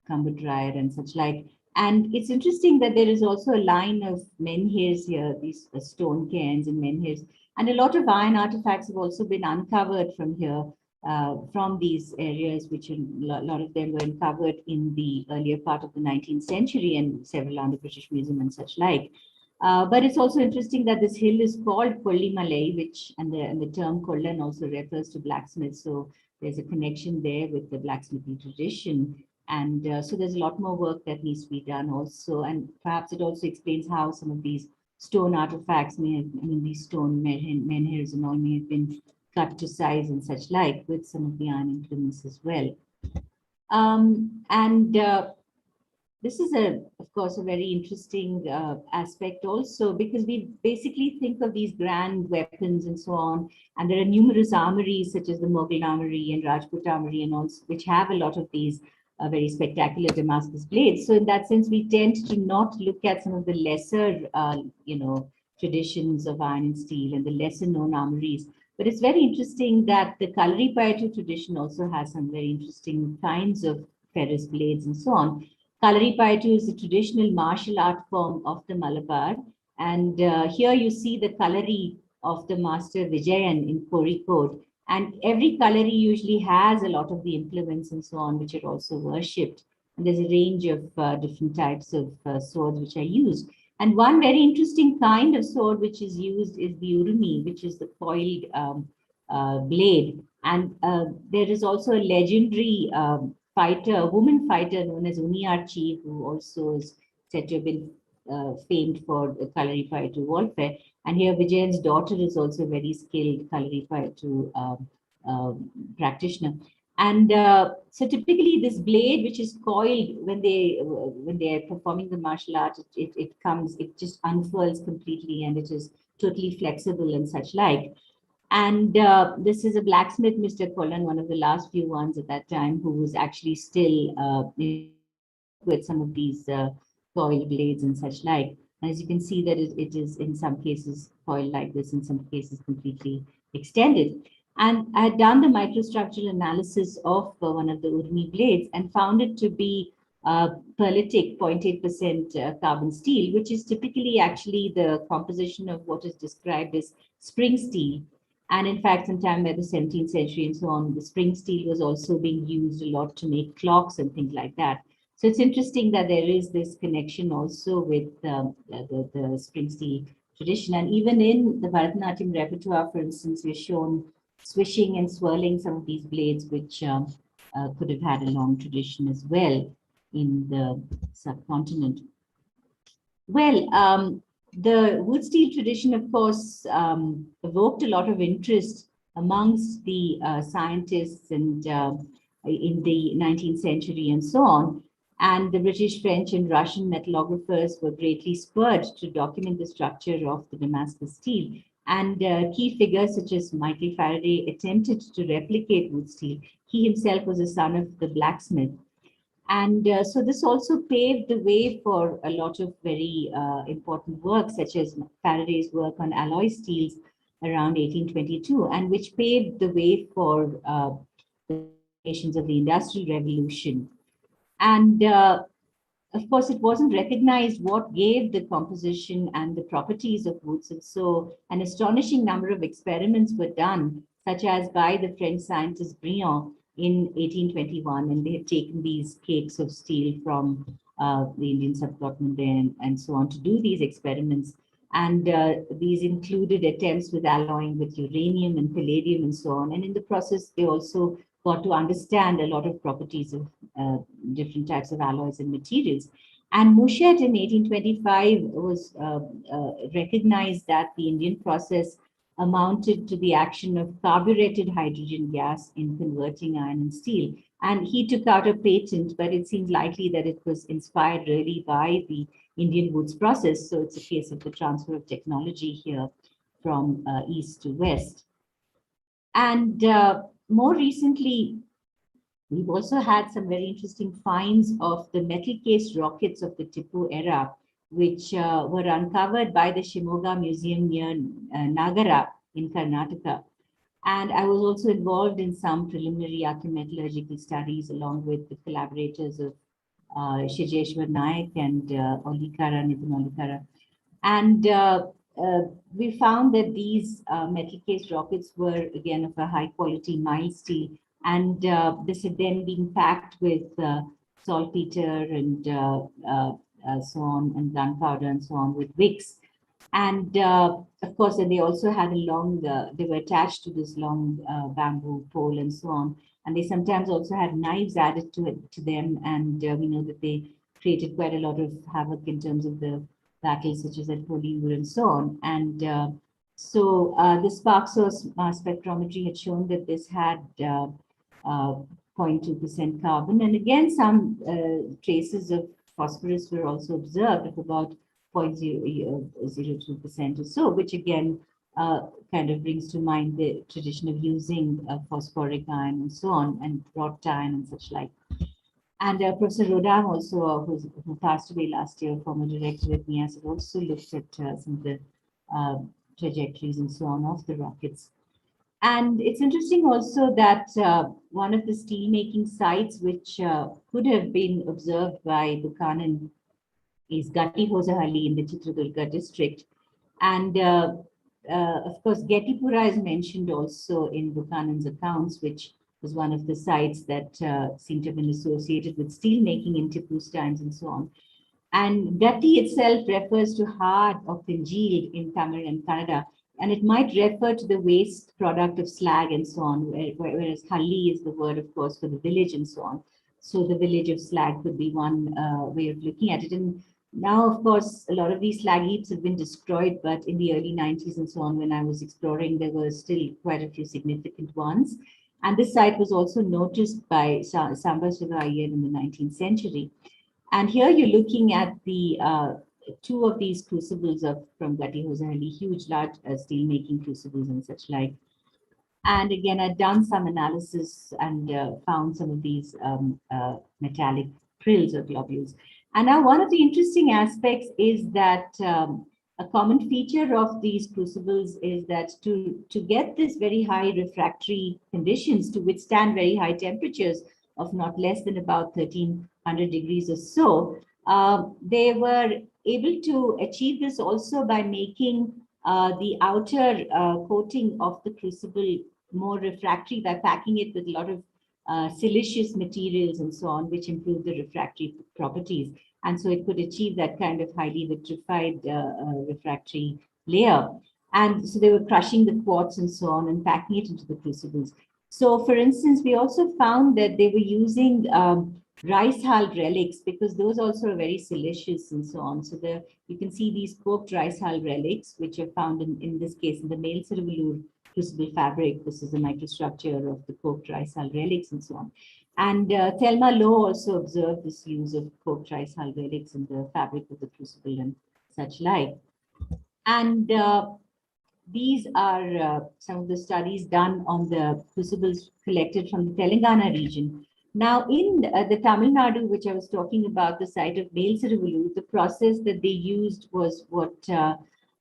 Kambudrayar and such like. And it's interesting that there is also a line of menhirs here, these stone cairns and menhirs. And a lot of iron artifacts have also been uncovered from here, from these areas, which a lot of them were uncovered in the earlier part of the 19th century and several under British Museum and such like. But it's also interesting that this hill is called Kollimalai, which, and the term Kollan also refers to blacksmiths. So there's a connection there with the blacksmithing tradition. And so there's a lot more work that needs to be done also. And perhaps it also explains how some of these stone artifacts may have, I mean, these stone menhirs and all may have been cut to size and such like, with some of the iron implements as well. This is, of course, a very interesting aspect also, because we basically think of these grand weapons and so on, and there are numerous armories such as the Mughal armory and Rajput armory and all, which have a lot of these very spectacular Damascus blades. So in that sense, we tend to not look at some of the lesser, traditions of iron and steel and the lesser known armories. But it's very interesting that the Kalari Payattu tradition also has some very interesting kinds of ferrous blades and so on. Kalari Payattu is a traditional martial art form of the Malabar. And here you see the Kalari of the master Vijayan in Kozhikode. And every Kalari usually has a lot of the implements and so on, which are also worshipped. And there's a range of different types of swords which are used. And one very interesting kind of sword which is used is the urumi, which is the coiled blade. And there is also a legendary fighter, a woman fighter known as Uniarchi, who also is said to have been famed for Kalari Payattu warfare. And here Vijayan's daughter is also a very skilled Kalari Payattu practitioner. And so typically this blade, which is coiled when they are performing the martial art, it just unfurls completely, and it is totally flexible and such like. And this is a blacksmith, Mr. Kollan, one of the last few ones at that time, who was actually still with some of these coil blades and such like. As you can see that it is in some cases coiled like this, in some cases completely extended. And I had done the microstructural analysis of one of the urumi blades and found it to be perlitic 0.8% carbon steel, which is typically actually the composition of what is described as spring steel. And in fact, sometime by the 17th century and so on, the spring steel was also being used a lot to make clocks and things like that. So it's interesting that there is this connection also with the spring steel tradition. And even in the Bharatanatyam repertoire, for instance, we're shown swishing and swirling some of these blades, which could have had a long tradition as well in the subcontinent. Well, the wood steel tradition, of course, evoked a lot of interest amongst the scientists and in the 19th century and so on. And the British, French, and Russian metallographers were greatly spurred to document the structure of the Damascus steel. And key figures such as Michael Faraday attempted to replicate wood steel. He himself was a son of the blacksmith. And so this also paved the way for a lot of very important work, such as Faraday's work on alloy steels around 1822, and which paved the way for the creations of the Industrial Revolution. And of course, it wasn't recognized what gave the composition and the properties of woods. And so an astonishing number of experiments were done, such as by the French scientist Briand in 1821. And they had taken these cakes of steel from the Indian subcontinent and so on to do these experiments. And these included attempts with alloying with uranium and palladium and so on. And in the process, they also got to understand a lot of properties of different types of alloys and materials. And Mouchet in 1825 was recognized that the Indian process amounted to the action of carbureted hydrogen gas in converting iron and steel. And he took out a patent, but it seems likely that it was inspired really by the Indian woods process. So it's a case of the transfer of technology here from east to west. And more recently, we've also had some very interesting finds of the metal-cased rockets of the Tippu era, which were uncovered by the Shimoga Museum near Nagara in Karnataka. And I was also involved in some preliminary archaeometallurgical studies along with the collaborators of Shijeshwar Naik and Nitin Olikara. And we found that these metal case rockets were again of a high quality mild steel, and this had then been packed with saltpeter and so on, and gunpowder and so on, with wicks. And of course, they also had a long, they were attached to this long bamboo pole and so on. And they sometimes also had knives added to them. And we know that they created quite a lot of havoc in terms of the battles, such as at Poliur and so on. And so the spark source spectrometry had shown that this had 0.2% carbon. And again, some traces of phosphorus were also observed of about 0.002% or so, which again kind of brings to mind the tradition of using phosphoric iron and so on, and wrought iron and such like. And Professor Rodam also, who passed away last year, former director at NIAS, had also looked at some of the trajectories and so on of the rockets. And it's interesting also that one of the steelmaking sites which could have been observed by Buchanan is Gatti Hosahalli in the Chitradurga district. And of course, Gettipura is mentioned also in Buchanan's accounts, which was one of the sites that seem to have been associated with steel making in Tippu's times and so on. And Gatti itself refers to hard or congealed in Tamil and Kannada, and it might refer to the waste product of slag and so on, whereas Halli is the word, of course, for the village and so on. So the village of slag could be one way of looking at it. And now, of course, a lot of these slag heaps have been destroyed, but in the early 90s and so on, when I was exploring, there were still quite a few significant ones. And this site was also noticed by Samba Shiva Iyer in the 19th century. And here you're looking at the two of these crucibles from Gatti Hosahalli, huge, large steel-making crucibles and such like. And again, I've done some analysis and found some of these metallic prills or globules. And now one of the interesting aspects is that a common feature of these crucibles is that to get this very high refractory conditions, to withstand very high temperatures of not less than about 1300 degrees or so, they were able to achieve this also by making the outer coating of the crucible more refractory by packing it with a lot of siliceous materials and so on, which improve the refractory properties. And so it could achieve that kind of highly vitrified refractory layer. And so they were crushing the quartz and so on and packing it into the crucibles. So for instance, we also found that they were using rice hulled relics, because those also are very siliceous and so on. So you can see these cooked rice hulled relics, which are found in this case in the male Sirvalur crucible fabric. This is the microstructure of the cooked rice hull relics and so on. And Thelma Lowe also observed this use of cooked rice hull relics in the fabric of the crucible and such like. And these are some of the studies done on the crucibles collected from the Telangana region. Now, in the Tamil Nadu, which I was talking about, the site of male Sirvalur, the process that they used was what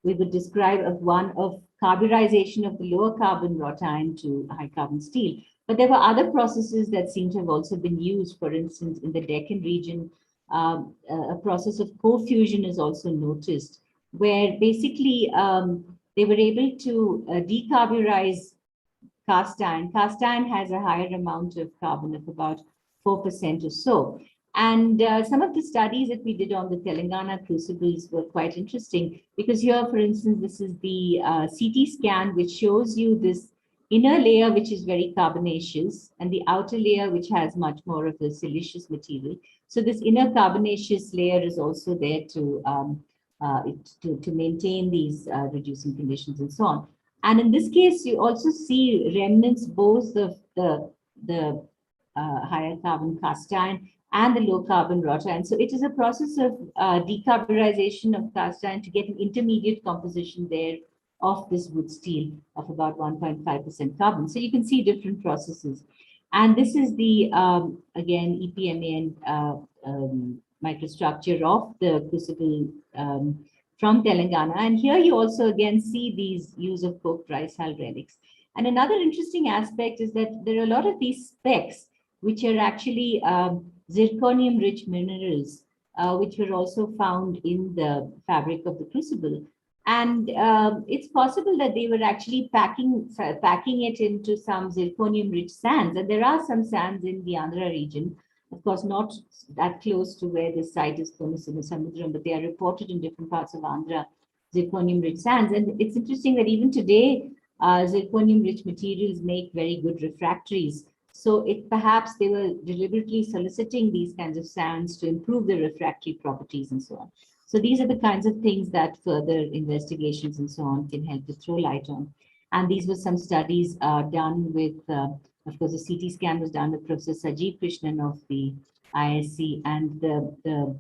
we would describe as one of carburization of the lower carbon wrought iron to high carbon steel. But there were other processes that seem to have also been used. For instance, in the Deccan region, a process of co-fusion is also noticed, where basically they were able to decarburize cast iron. Cast iron has a higher amount of carbon of about 4% or so. And some of the studies that we did on the Telangana crucibles were quite interesting, because here, for instance, this is the CT scan, which shows you this inner layer, which is very carbonaceous, and the outer layer, which has much more of the siliceous material. So this inner carbonaceous layer is also there to maintain these reducing conditions and so on. And in this case, you also see remnants both of the higher carbon cast iron and the low carbon wrought iron. So it is a process of decarburization of cast iron to get an intermediate composition there of this wood steel of about 1.5% carbon. So you can see different processes. And this is the, again, EPMA and microstructure of the crucible from Telangana. And here you also again see these use of cooked rice hull relics. And another interesting aspect is that there are a lot of these specks which are actually zirconium-rich minerals, which were also found in the fabric of the crucible. And it's possible that they were actually packing it into some zirconium-rich sands. And there are some sands in the Andhra region, of course, not that close to where this site is, Samudram, but they are reported in different parts of Andhra, zirconium-rich sands. And it's interesting that even today, zirconium-rich materials make very good refractories. So perhaps they were deliberately soliciting these kinds of sands to improve the refractory properties and so on. So these are the kinds of things that further investigations and so on can help to throw light on. And these were some studies done with, of course, the CT scan was done with Professor Sajeev Krishnan of the ISC, and the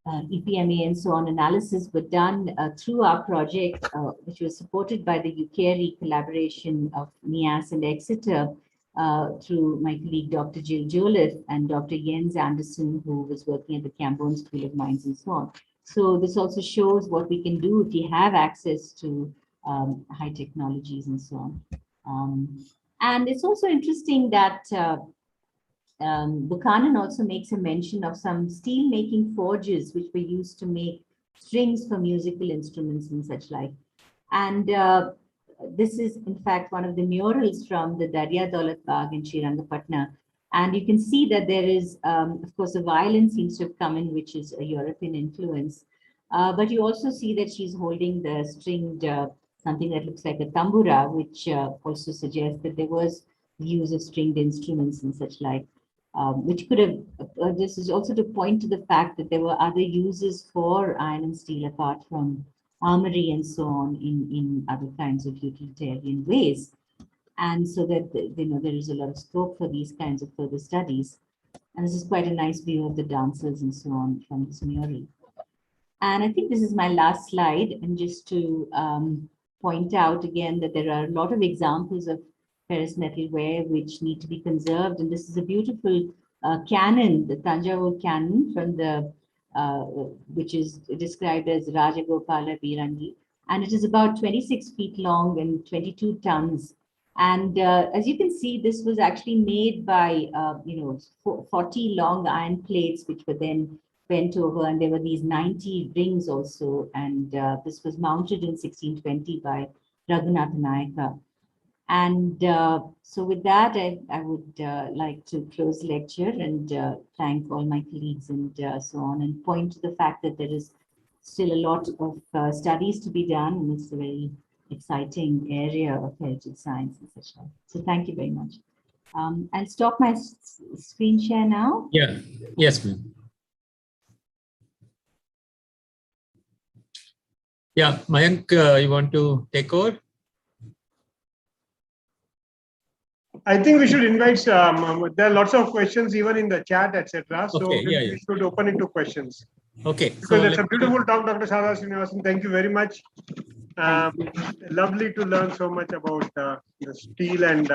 EPMA and so on analysis were done through our project, which was supported by the UKRE collaboration of NIAS and Exeter, through my colleague Dr. Jill Joliffe and Dr. Jens Anderson, who was working at the Cambone School of Mines and so on. So this also shows what we can do if we have access to high technologies and so on. And it's also interesting that Buchanan also makes a mention of some steel making forges which were used to make strings for musical instruments and such like. And this is in fact one of the murals from the Darya Daulat Bagh in Srirangapatna. And you can see that there is, of course, a violin seems to have come in, which is a European influence. But you also see that she's holding the stringed, something that looks like a tambura, which also suggests that there was use of stringed instruments and such like, which could have, this is also to point to the fact that there were other uses for iron and steel apart from armory and so on in other kinds of utilitarian ways. And so that, there is a lot of scope for these kinds of further studies. And this is quite a nice view of the dancers and so on from this mural. And I think this is my last slide. And just to point out again that there are a lot of examples of ferrous metalware which need to be conserved. And this is a beautiful cannon, the Tanjavur cannon from the, which is described as Rajagopala Birangi. And it is about 26 feet long and 22 tons. And as you can see, this was actually made by, 40 long iron plates, which were then bent over, and there were these 90 rings also. And this was mounted in 1620 by Raghunath Nayaka. And so with that, I would like to close the lecture and thank all my colleagues and so on, and point to the fact that there is still a lot of studies to be done, and it's a very exciting area of heritage science and such like. So thank you very much. I'll stop my screen share now. Yeah, yes, ma'am. Yeah, Mayank, you want to take over? I think we should invite, there are lots of questions even in the chat, etc. So Okay, we should open it to questions. Okay. Because it's a beautiful talk, Dr. Sharada Srinivasan. Thank you very much. Lovely to learn so much about the steel and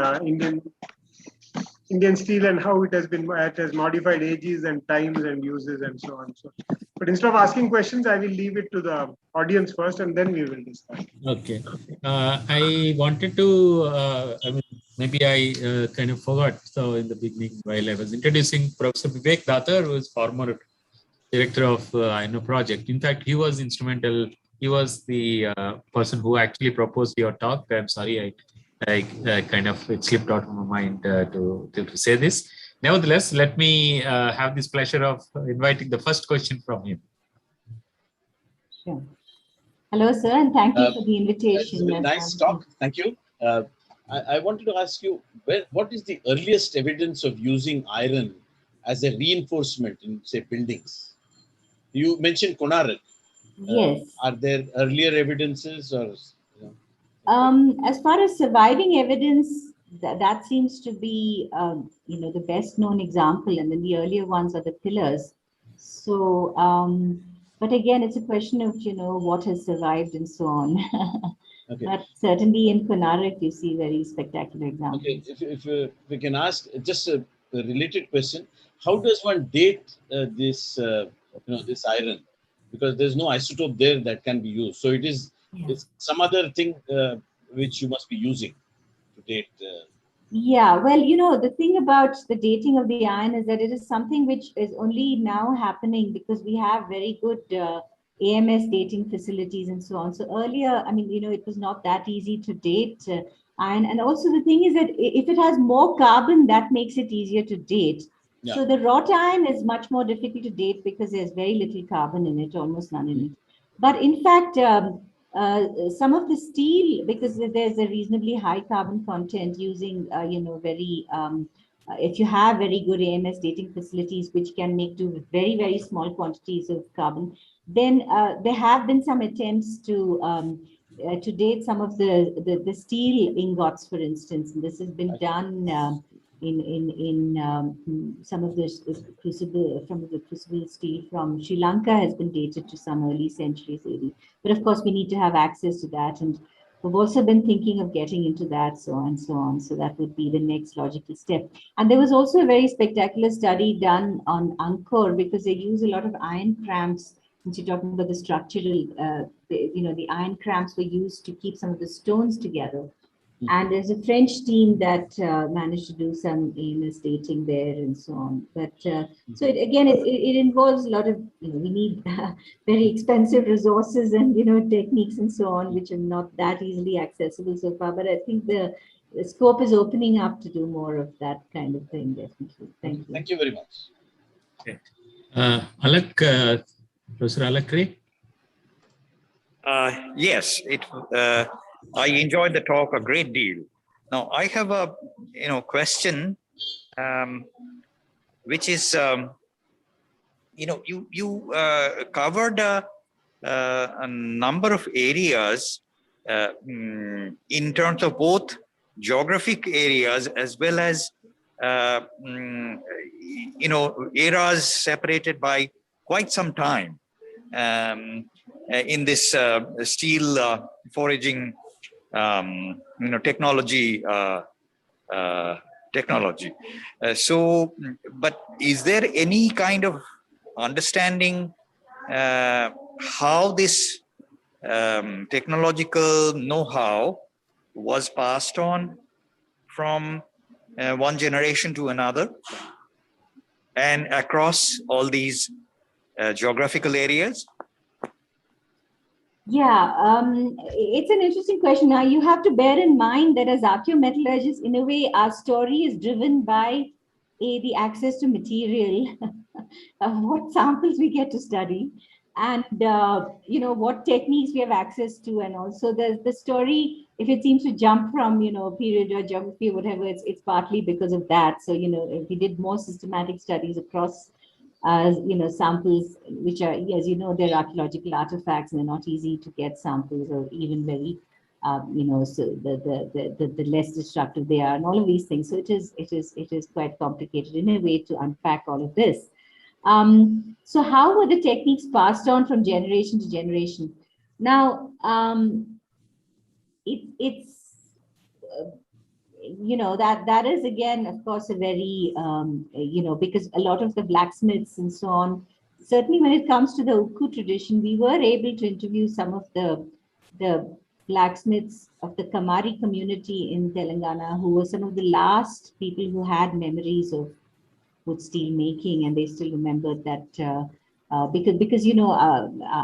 Indian steel and how it has modified ages and times and uses and so on. So, but instead of asking questions, I will leave it to the audience first, and then we will discuss. Okay. I wanted to, maybe I kind of forgot. So in the beginning, while I was introducing Professor Vivek Datar, who is former director of project. In fact, he was instrumental. He was the person who actually proposed your talk. I'm sorry, I kind of, it slipped out of my mind to say this. Nevertheless, let me have this pleasure of inviting the first question from him. Sure. Hello, sir, and thank you for the invitation. Nice talk. Thank you. I wanted to ask you, what is the earliest evidence of using iron as a reinforcement in, say, buildings? You mentioned Konark. Yes. Are there earlier evidences or? As far as surviving evidence, that seems to be, the best known example, and then the earlier ones are the pillars. So, but again, it's a question of, what has survived and so on. Okay. But certainly in Konark, you see very spectacular examples. Okay, if we can ask just a related question, how does one date this, this iron? Because there's no isotope there that can be used. So it's some other thing which you must be using to date. Yeah, well, the thing about the dating of the iron is that it is something which is only now happening because we have very good AMS dating facilities and so on. So earlier, I mean, it was not that easy to date iron. And also the thing is that if it has more carbon, that makes it easier to date. Yeah. So the wrought iron is much more difficult to date because there's very little carbon in it, almost none in it. But in fact, some of the steel, because there's a reasonably high carbon content using, if you have very good AMS dating facilities, which can make do with very, very small quantities of carbon, then there have been some attempts to date some of the steel ingots, for instance. And this has been done in some of the crucible, from the crucible steel from Sri Lanka has been dated to some early centuries AD. But of course, we need to have access to that. And we've also been thinking of getting into that, so on and so on. So that would be the next logical step. And there was also a very spectacular study done on Angkor because they use a lot of iron cramps. Since you're talking about the structural, the iron cramps were used to keep some of the stones together. And there's a French team that managed to do some AMS dating there and so on. But so it involves a lot of, we need very expensive resources and, techniques and so on, which are not that easily accessible so far. But I think the scope is opening up to do more of that kind of thing, definitely. Thank you. Thank you very much. Okay. Professor Alakri? Yes, I enjoyed the talk a great deal. Now I have a question, which is you covered a number of areas in terms of both geographic areas as well as eras separated by quite some time. In this steel foraging technology. But is there any kind of understanding how this technological know-how was passed on from one generation to another and across all these geographical areas? Yeah, it's an interesting question. Now, you have to bear in mind that as archaeometallurgists, in a way, our story is driven by the access to material, what samples we get to study, and what techniques we have access to, and also the story. If it seems to jump from period or geography or whatever, it's partly because of that. So if we did more systematic studies across samples, which are, as they're archaeological artifacts and they're not easy to get samples, or even very, so the less destructive they are, and all of these things. So it is quite complicated in a way to unpack all of this. So how were the techniques passed on from generation to generation? Now, it's that is again, of course, a very because a lot of the blacksmiths and so on, certainly when it comes to the Ukku tradition, we were able to interview some of the blacksmiths of the Kamari community in Telangana, who were some of the last people who had memories of wood steel making, and they still remembered that because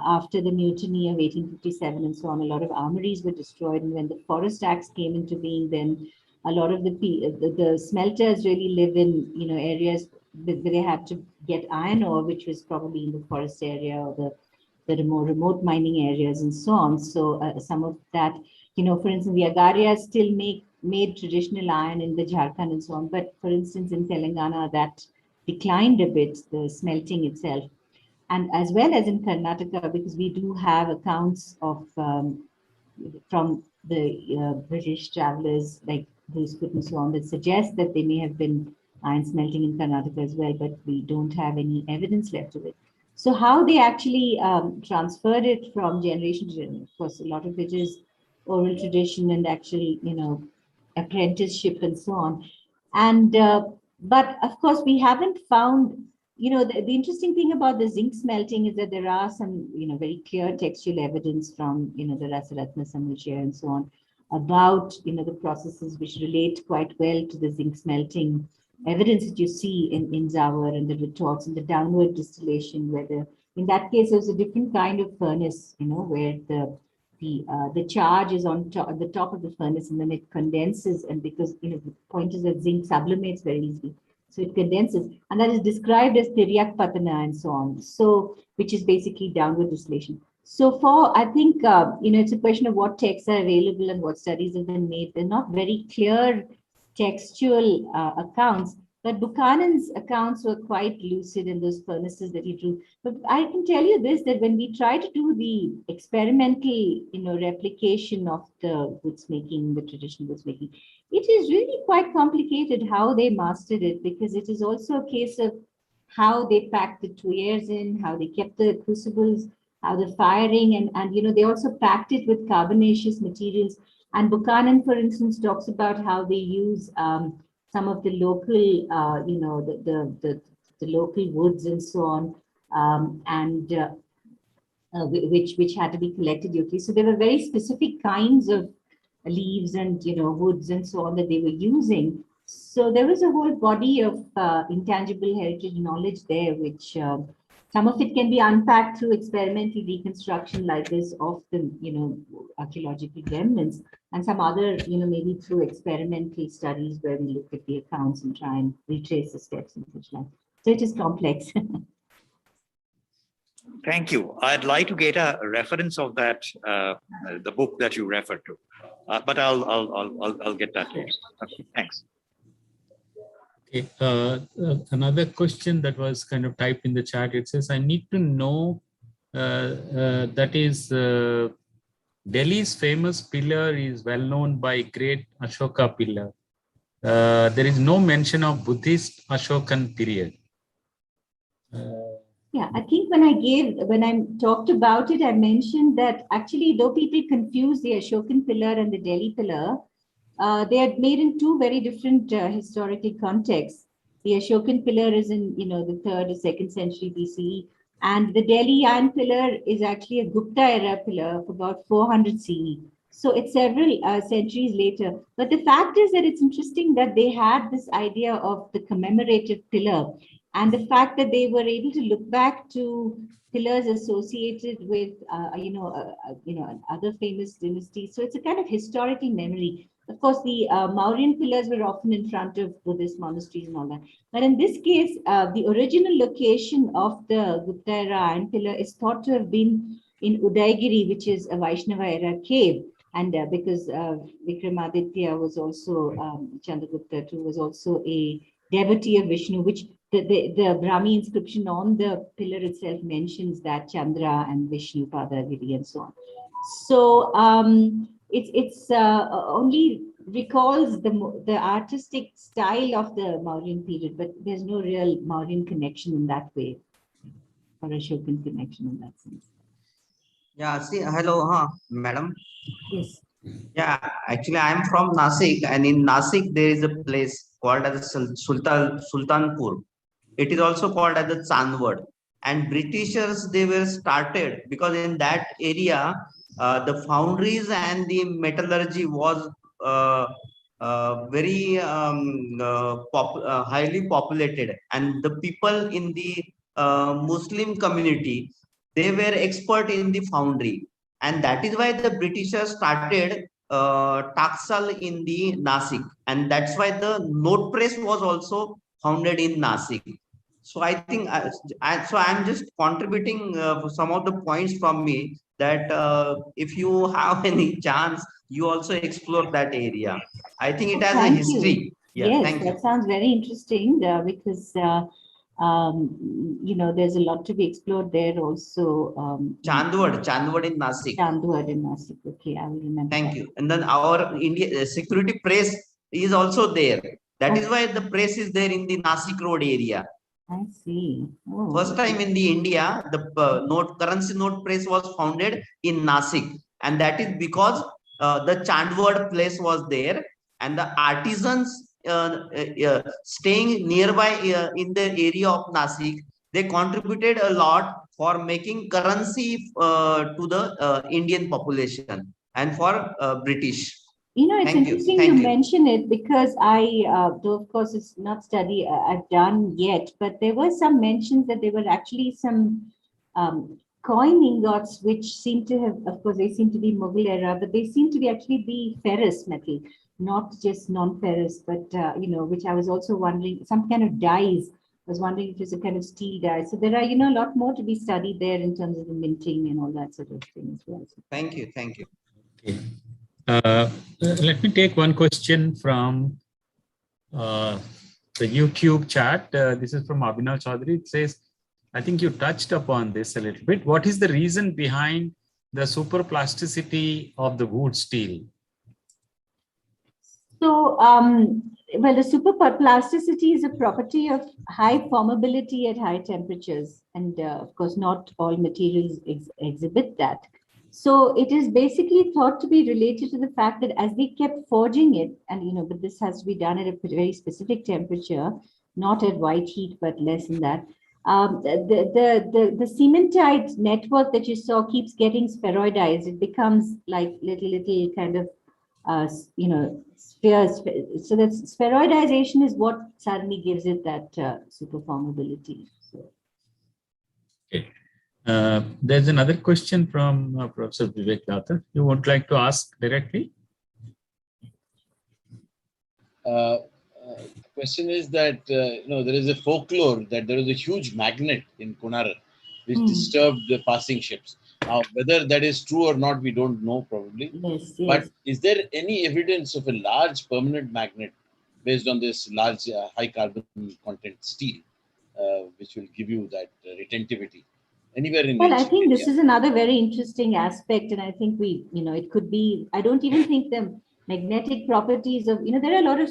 after the mutiny of 1857 and so on, a lot of armories were destroyed, and when the Forest Acts came into being, then a lot of the smelters really live in areas where they had to get iron ore, which was probably in the forest area or the more remote mining areas and so on. So some of that, for instance, the Agarias still made traditional iron in the Jharkhand and so on. But for instance, in Telangana, that declined a bit, the smelting itself. And as well as in Karnataka, because we do have accounts of from the British travelers like Bruce Cook and so on that suggest that they may have been iron smelting in Karnataka as well, but we don't have any evidence left of it. So how they actually transferred it from generation to generation, of course, a lot of it is oral tradition and actually, apprenticeship and so on. And but of course, we haven't found, the interesting thing about the zinc smelting is that there are some, very clear textual evidence from, the Rasaratna Samuchaya and so on. about, the processes which relate quite well to the zinc smelting evidence that you see in Zawar and the retorts and the downward distillation, where in that case, there's a different kind of furnace, where the charge is on top, at the top of the furnace, and then it condenses. And because, the point is that zinc sublimates very easily. So it condenses, and that is described as Tiryak Patana and so on. So, which is basically downward distillation. So I think, it's a question of what texts are available and what studies have been made. They're not very clear textual accounts, but Buchanan's accounts were quite lucid in those furnaces that he drew. But I can tell you this, that when we try to do the experimental, replication of the woods making, the traditional woods making, it is really quite complicated how they mastered it, because it is also a case of how they packed the tuyers in, how they kept the crucibles, how the firing, and they also packed it with carbonaceous materials. And Buchanan, for instance, talks about how they use some of the local, the local woods and so on, which had to be collected locally. So there were very specific kinds of leaves and woods and so on that they were using. So there was a whole body of intangible heritage knowledge there, which some of it can be unpacked through experimental reconstruction like this of the archaeological remnants, and some other maybe through experimental studies where we look at the accounts and try and retrace the steps and such like. So it is complex. Thank you. I'd like to get a reference of that, the book that you referred to, but I'll get that later. Okay, thanks. Okay. Another question that was kind of typed in the chat. It says, I need to know that is Delhi's famous pillar is well known by Great Ashoka pillar. There is no mention of Buddhist Ashokan period. Yeah, I think when I talked about it, I mentioned that actually, though people confuse the Ashokan pillar and the Delhi pillar, they are made in two very different historical contexts. The Ashokan pillar is in the 3rd or 2nd century BCE, and the Delhi iron pillar is actually a Gupta era pillar of about 400 CE. So it's several centuries later. But the fact is that it's interesting that they had this idea of the commemorative pillar, and the fact that they were able to look back to pillars associated with other famous dynasties. So it's a kind of historical memory. Of course, the Mauryan pillars were often in front of Buddhist monasteries and all that. But in this case, the original location of the Gupta era iron pillar is thought to have been in Udaygiri, which is a Vaishnava era cave. And because Vikramaditya was also, Chandragupta too, was also a devotee of Vishnu, which the Brahmi inscription on the pillar itself mentions that Chandra and Vishnu, Padagiri, and so on. So it's only recalls the artistic style of the Mauryan period, but there's no real Mauryan connection in that way, or Ashokan connection in that sense. Yeah, see, hello, madam. Yes. Yeah, actually, I am from Nasik, and in Nasik there is a place called as Sultanpur. It is also called as the Chandwad. And Britishers, they were started because in that area, the foundries and the metallurgy was very highly populated, and the people in the Muslim community, they were expert in the foundry, and that is why the Britishers started Taksal in the Nasik, and that's why the note press was also founded in Nasik. So I think so I'm just contributing some of the points from me that if you have any chance, you also explore that area. I think it has a history. Yeah, yes, that sounds very interesting because there's a lot to be explored there also. Chandwad in Nasik. Chandwad in Nasik. Okay, I will remember. Thank you. And then our India security press is also there. That is why the press is there in the Nasik Road area. I see. Oh, First time in the India, the currency note press was founded in Nasik, and that is because the Chandwad place was there, and the artisans staying nearby in the area of Nasik, they contributed a lot for making currency to the Indian population and for British. You know, it's Thank you. interesting Thank you you. mention it because though of course it's not study I've done yet, but there were some mentions that there were actually some coin ingots which seem to have, of course, they seem to be Mughal era, but they seem to be actually be ferrous metal, not just non-ferrous, but you know, which I was also wondering, some kind of dyes. I was wondering if it's a kind of steel dye. So there are, you know, a lot more to be studied there in terms of the minting and all that sort of thing as well. Thank you. Thank you. Okay. Let me take one question from the YouTube chat. This is from Abhinav Chaudhary. It says, I think you touched upon this a little bit. What is the reason behind the super plasticity of the wood steel? So, well, the superplasticity is a property of high formability at high temperatures. And of course, not all materials exhibit that. So it is basically thought to be related to the fact that as they kept forging it, and you know, but this has to be done at a very specific temperature, not at white heat, but less than that. The cementite network that you saw keeps getting spheroidized. It becomes like little kind of you know, spheres. So that spheroidization is what suddenly gives it that super formability. So. Okay. There's another question from Professor Vivek Datta. You would like to ask directly? Question is that you know, there is a folklore that there is a huge magnet in Konark which disturbed the passing ships. Now, whether that is true or not, we don't know probably. Yes, But is there any evidence of a large permanent magnet based on this large high carbon content steel, which will give you that retentivity anywhere in? Well, I think this is another very interesting aspect, and I think we, you know, it could be. I don't even think the magnetic properties of, you know, there are a lot of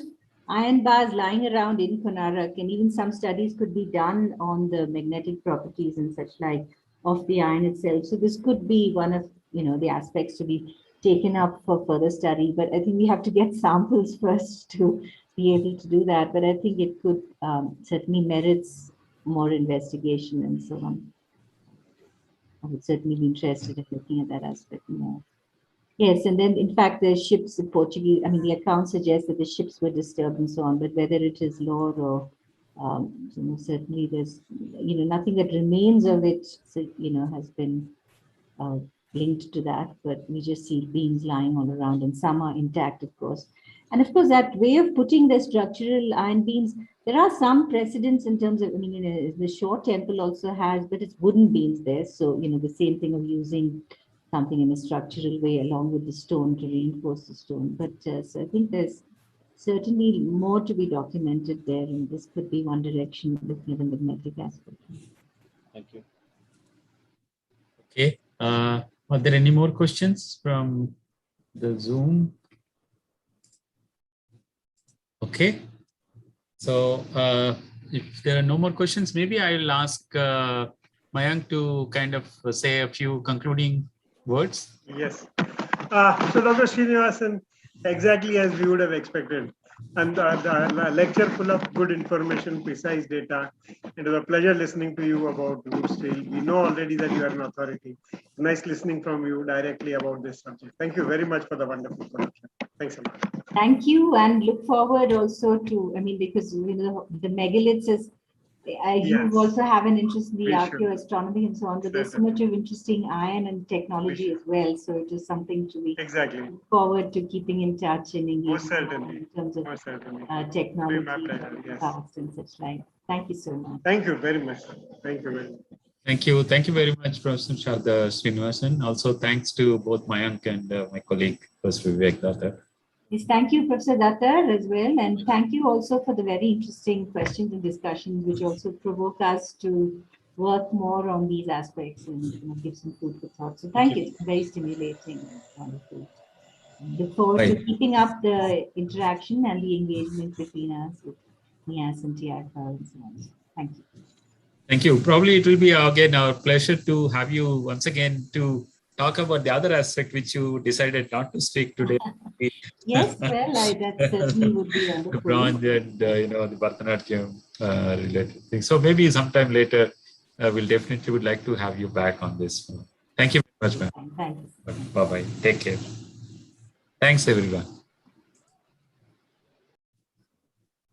iron bars lying around in Konark, and even some studies could be done on the magnetic properties and such like of the iron itself. So this could be one of, you know, the aspects to be taken up for further study. But I think we have to get samples first to be able to do that. But I think it could certainly merits more investigation and so on. I would certainly be interested in looking at that aspect more. Yes, and then in fact the ships, the Portuguese, I mean the account suggests that the ships were disturbed and so on, but whether it is lore or you know, certainly there's, you know, nothing that remains of it, you know, has been linked to that, but we just see beams lying all around, and some are intact, of course. And of course, that way of putting the structural iron beams, there are some precedents in terms of, I mean, you know, the Shore Temple also has, but it's wooden beams there. So, you know, the same thing of using something in a structural way along with the stone to reinforce the stone. But so I think there's certainly more to be documented there, and this could be one direction looking at the magnetic aspect. Thank you. Okay. Are there any more questions from the Zoom? Okay. So if there are no more questions, maybe I'll ask Mayank to kind of say a few concluding words. Yes. So Dr. Srinivasan, exactly as we would have expected. And the lecture full of good information, precise data. It was a pleasure listening to you about wood steel. We know already that you are an authority. Nice listening from you directly about this subject. Thank you very much for the wonderful production. Thanks a lot. Thank you, and look forward also to, I mean, because, you know, the megaliths is, you also have an interest in the archaeoastronomy and so on, but there's so much of interesting iron and technology as well. So it is something to be look forward to keeping in touch and engaging in terms of technology, past and such like. Thank you so much. Thank you very much. Thank you very much. Thank you. Thank you very much, Professor Sharada Srinivasan. Also, thanks to both Mayank and my colleague, Professor Vivek Datta. Yes, thank you, Professor Datta, as well. And thank you also for the very interesting questions and discussions, which also provoke us to work more on these aspects and, you know, give some food for thought. So thank you. It's very stimulating and wonderful. Look forward to keeping up the interaction and the engagement between us with NIAS and TIFR and so on. Thank you. Thank you. Probably it will be again our pleasure to have you once again to talk about the other aspect which you decided not to speak today. Yes, well, that certainly would be wonderful. The bronze and you know, the Bharatanatyam related things. So maybe sometime later we'll definitely would like to have you back on this. Thank you very much, ma'am. Thank you. Bye bye. Take care. Thanks, everyone.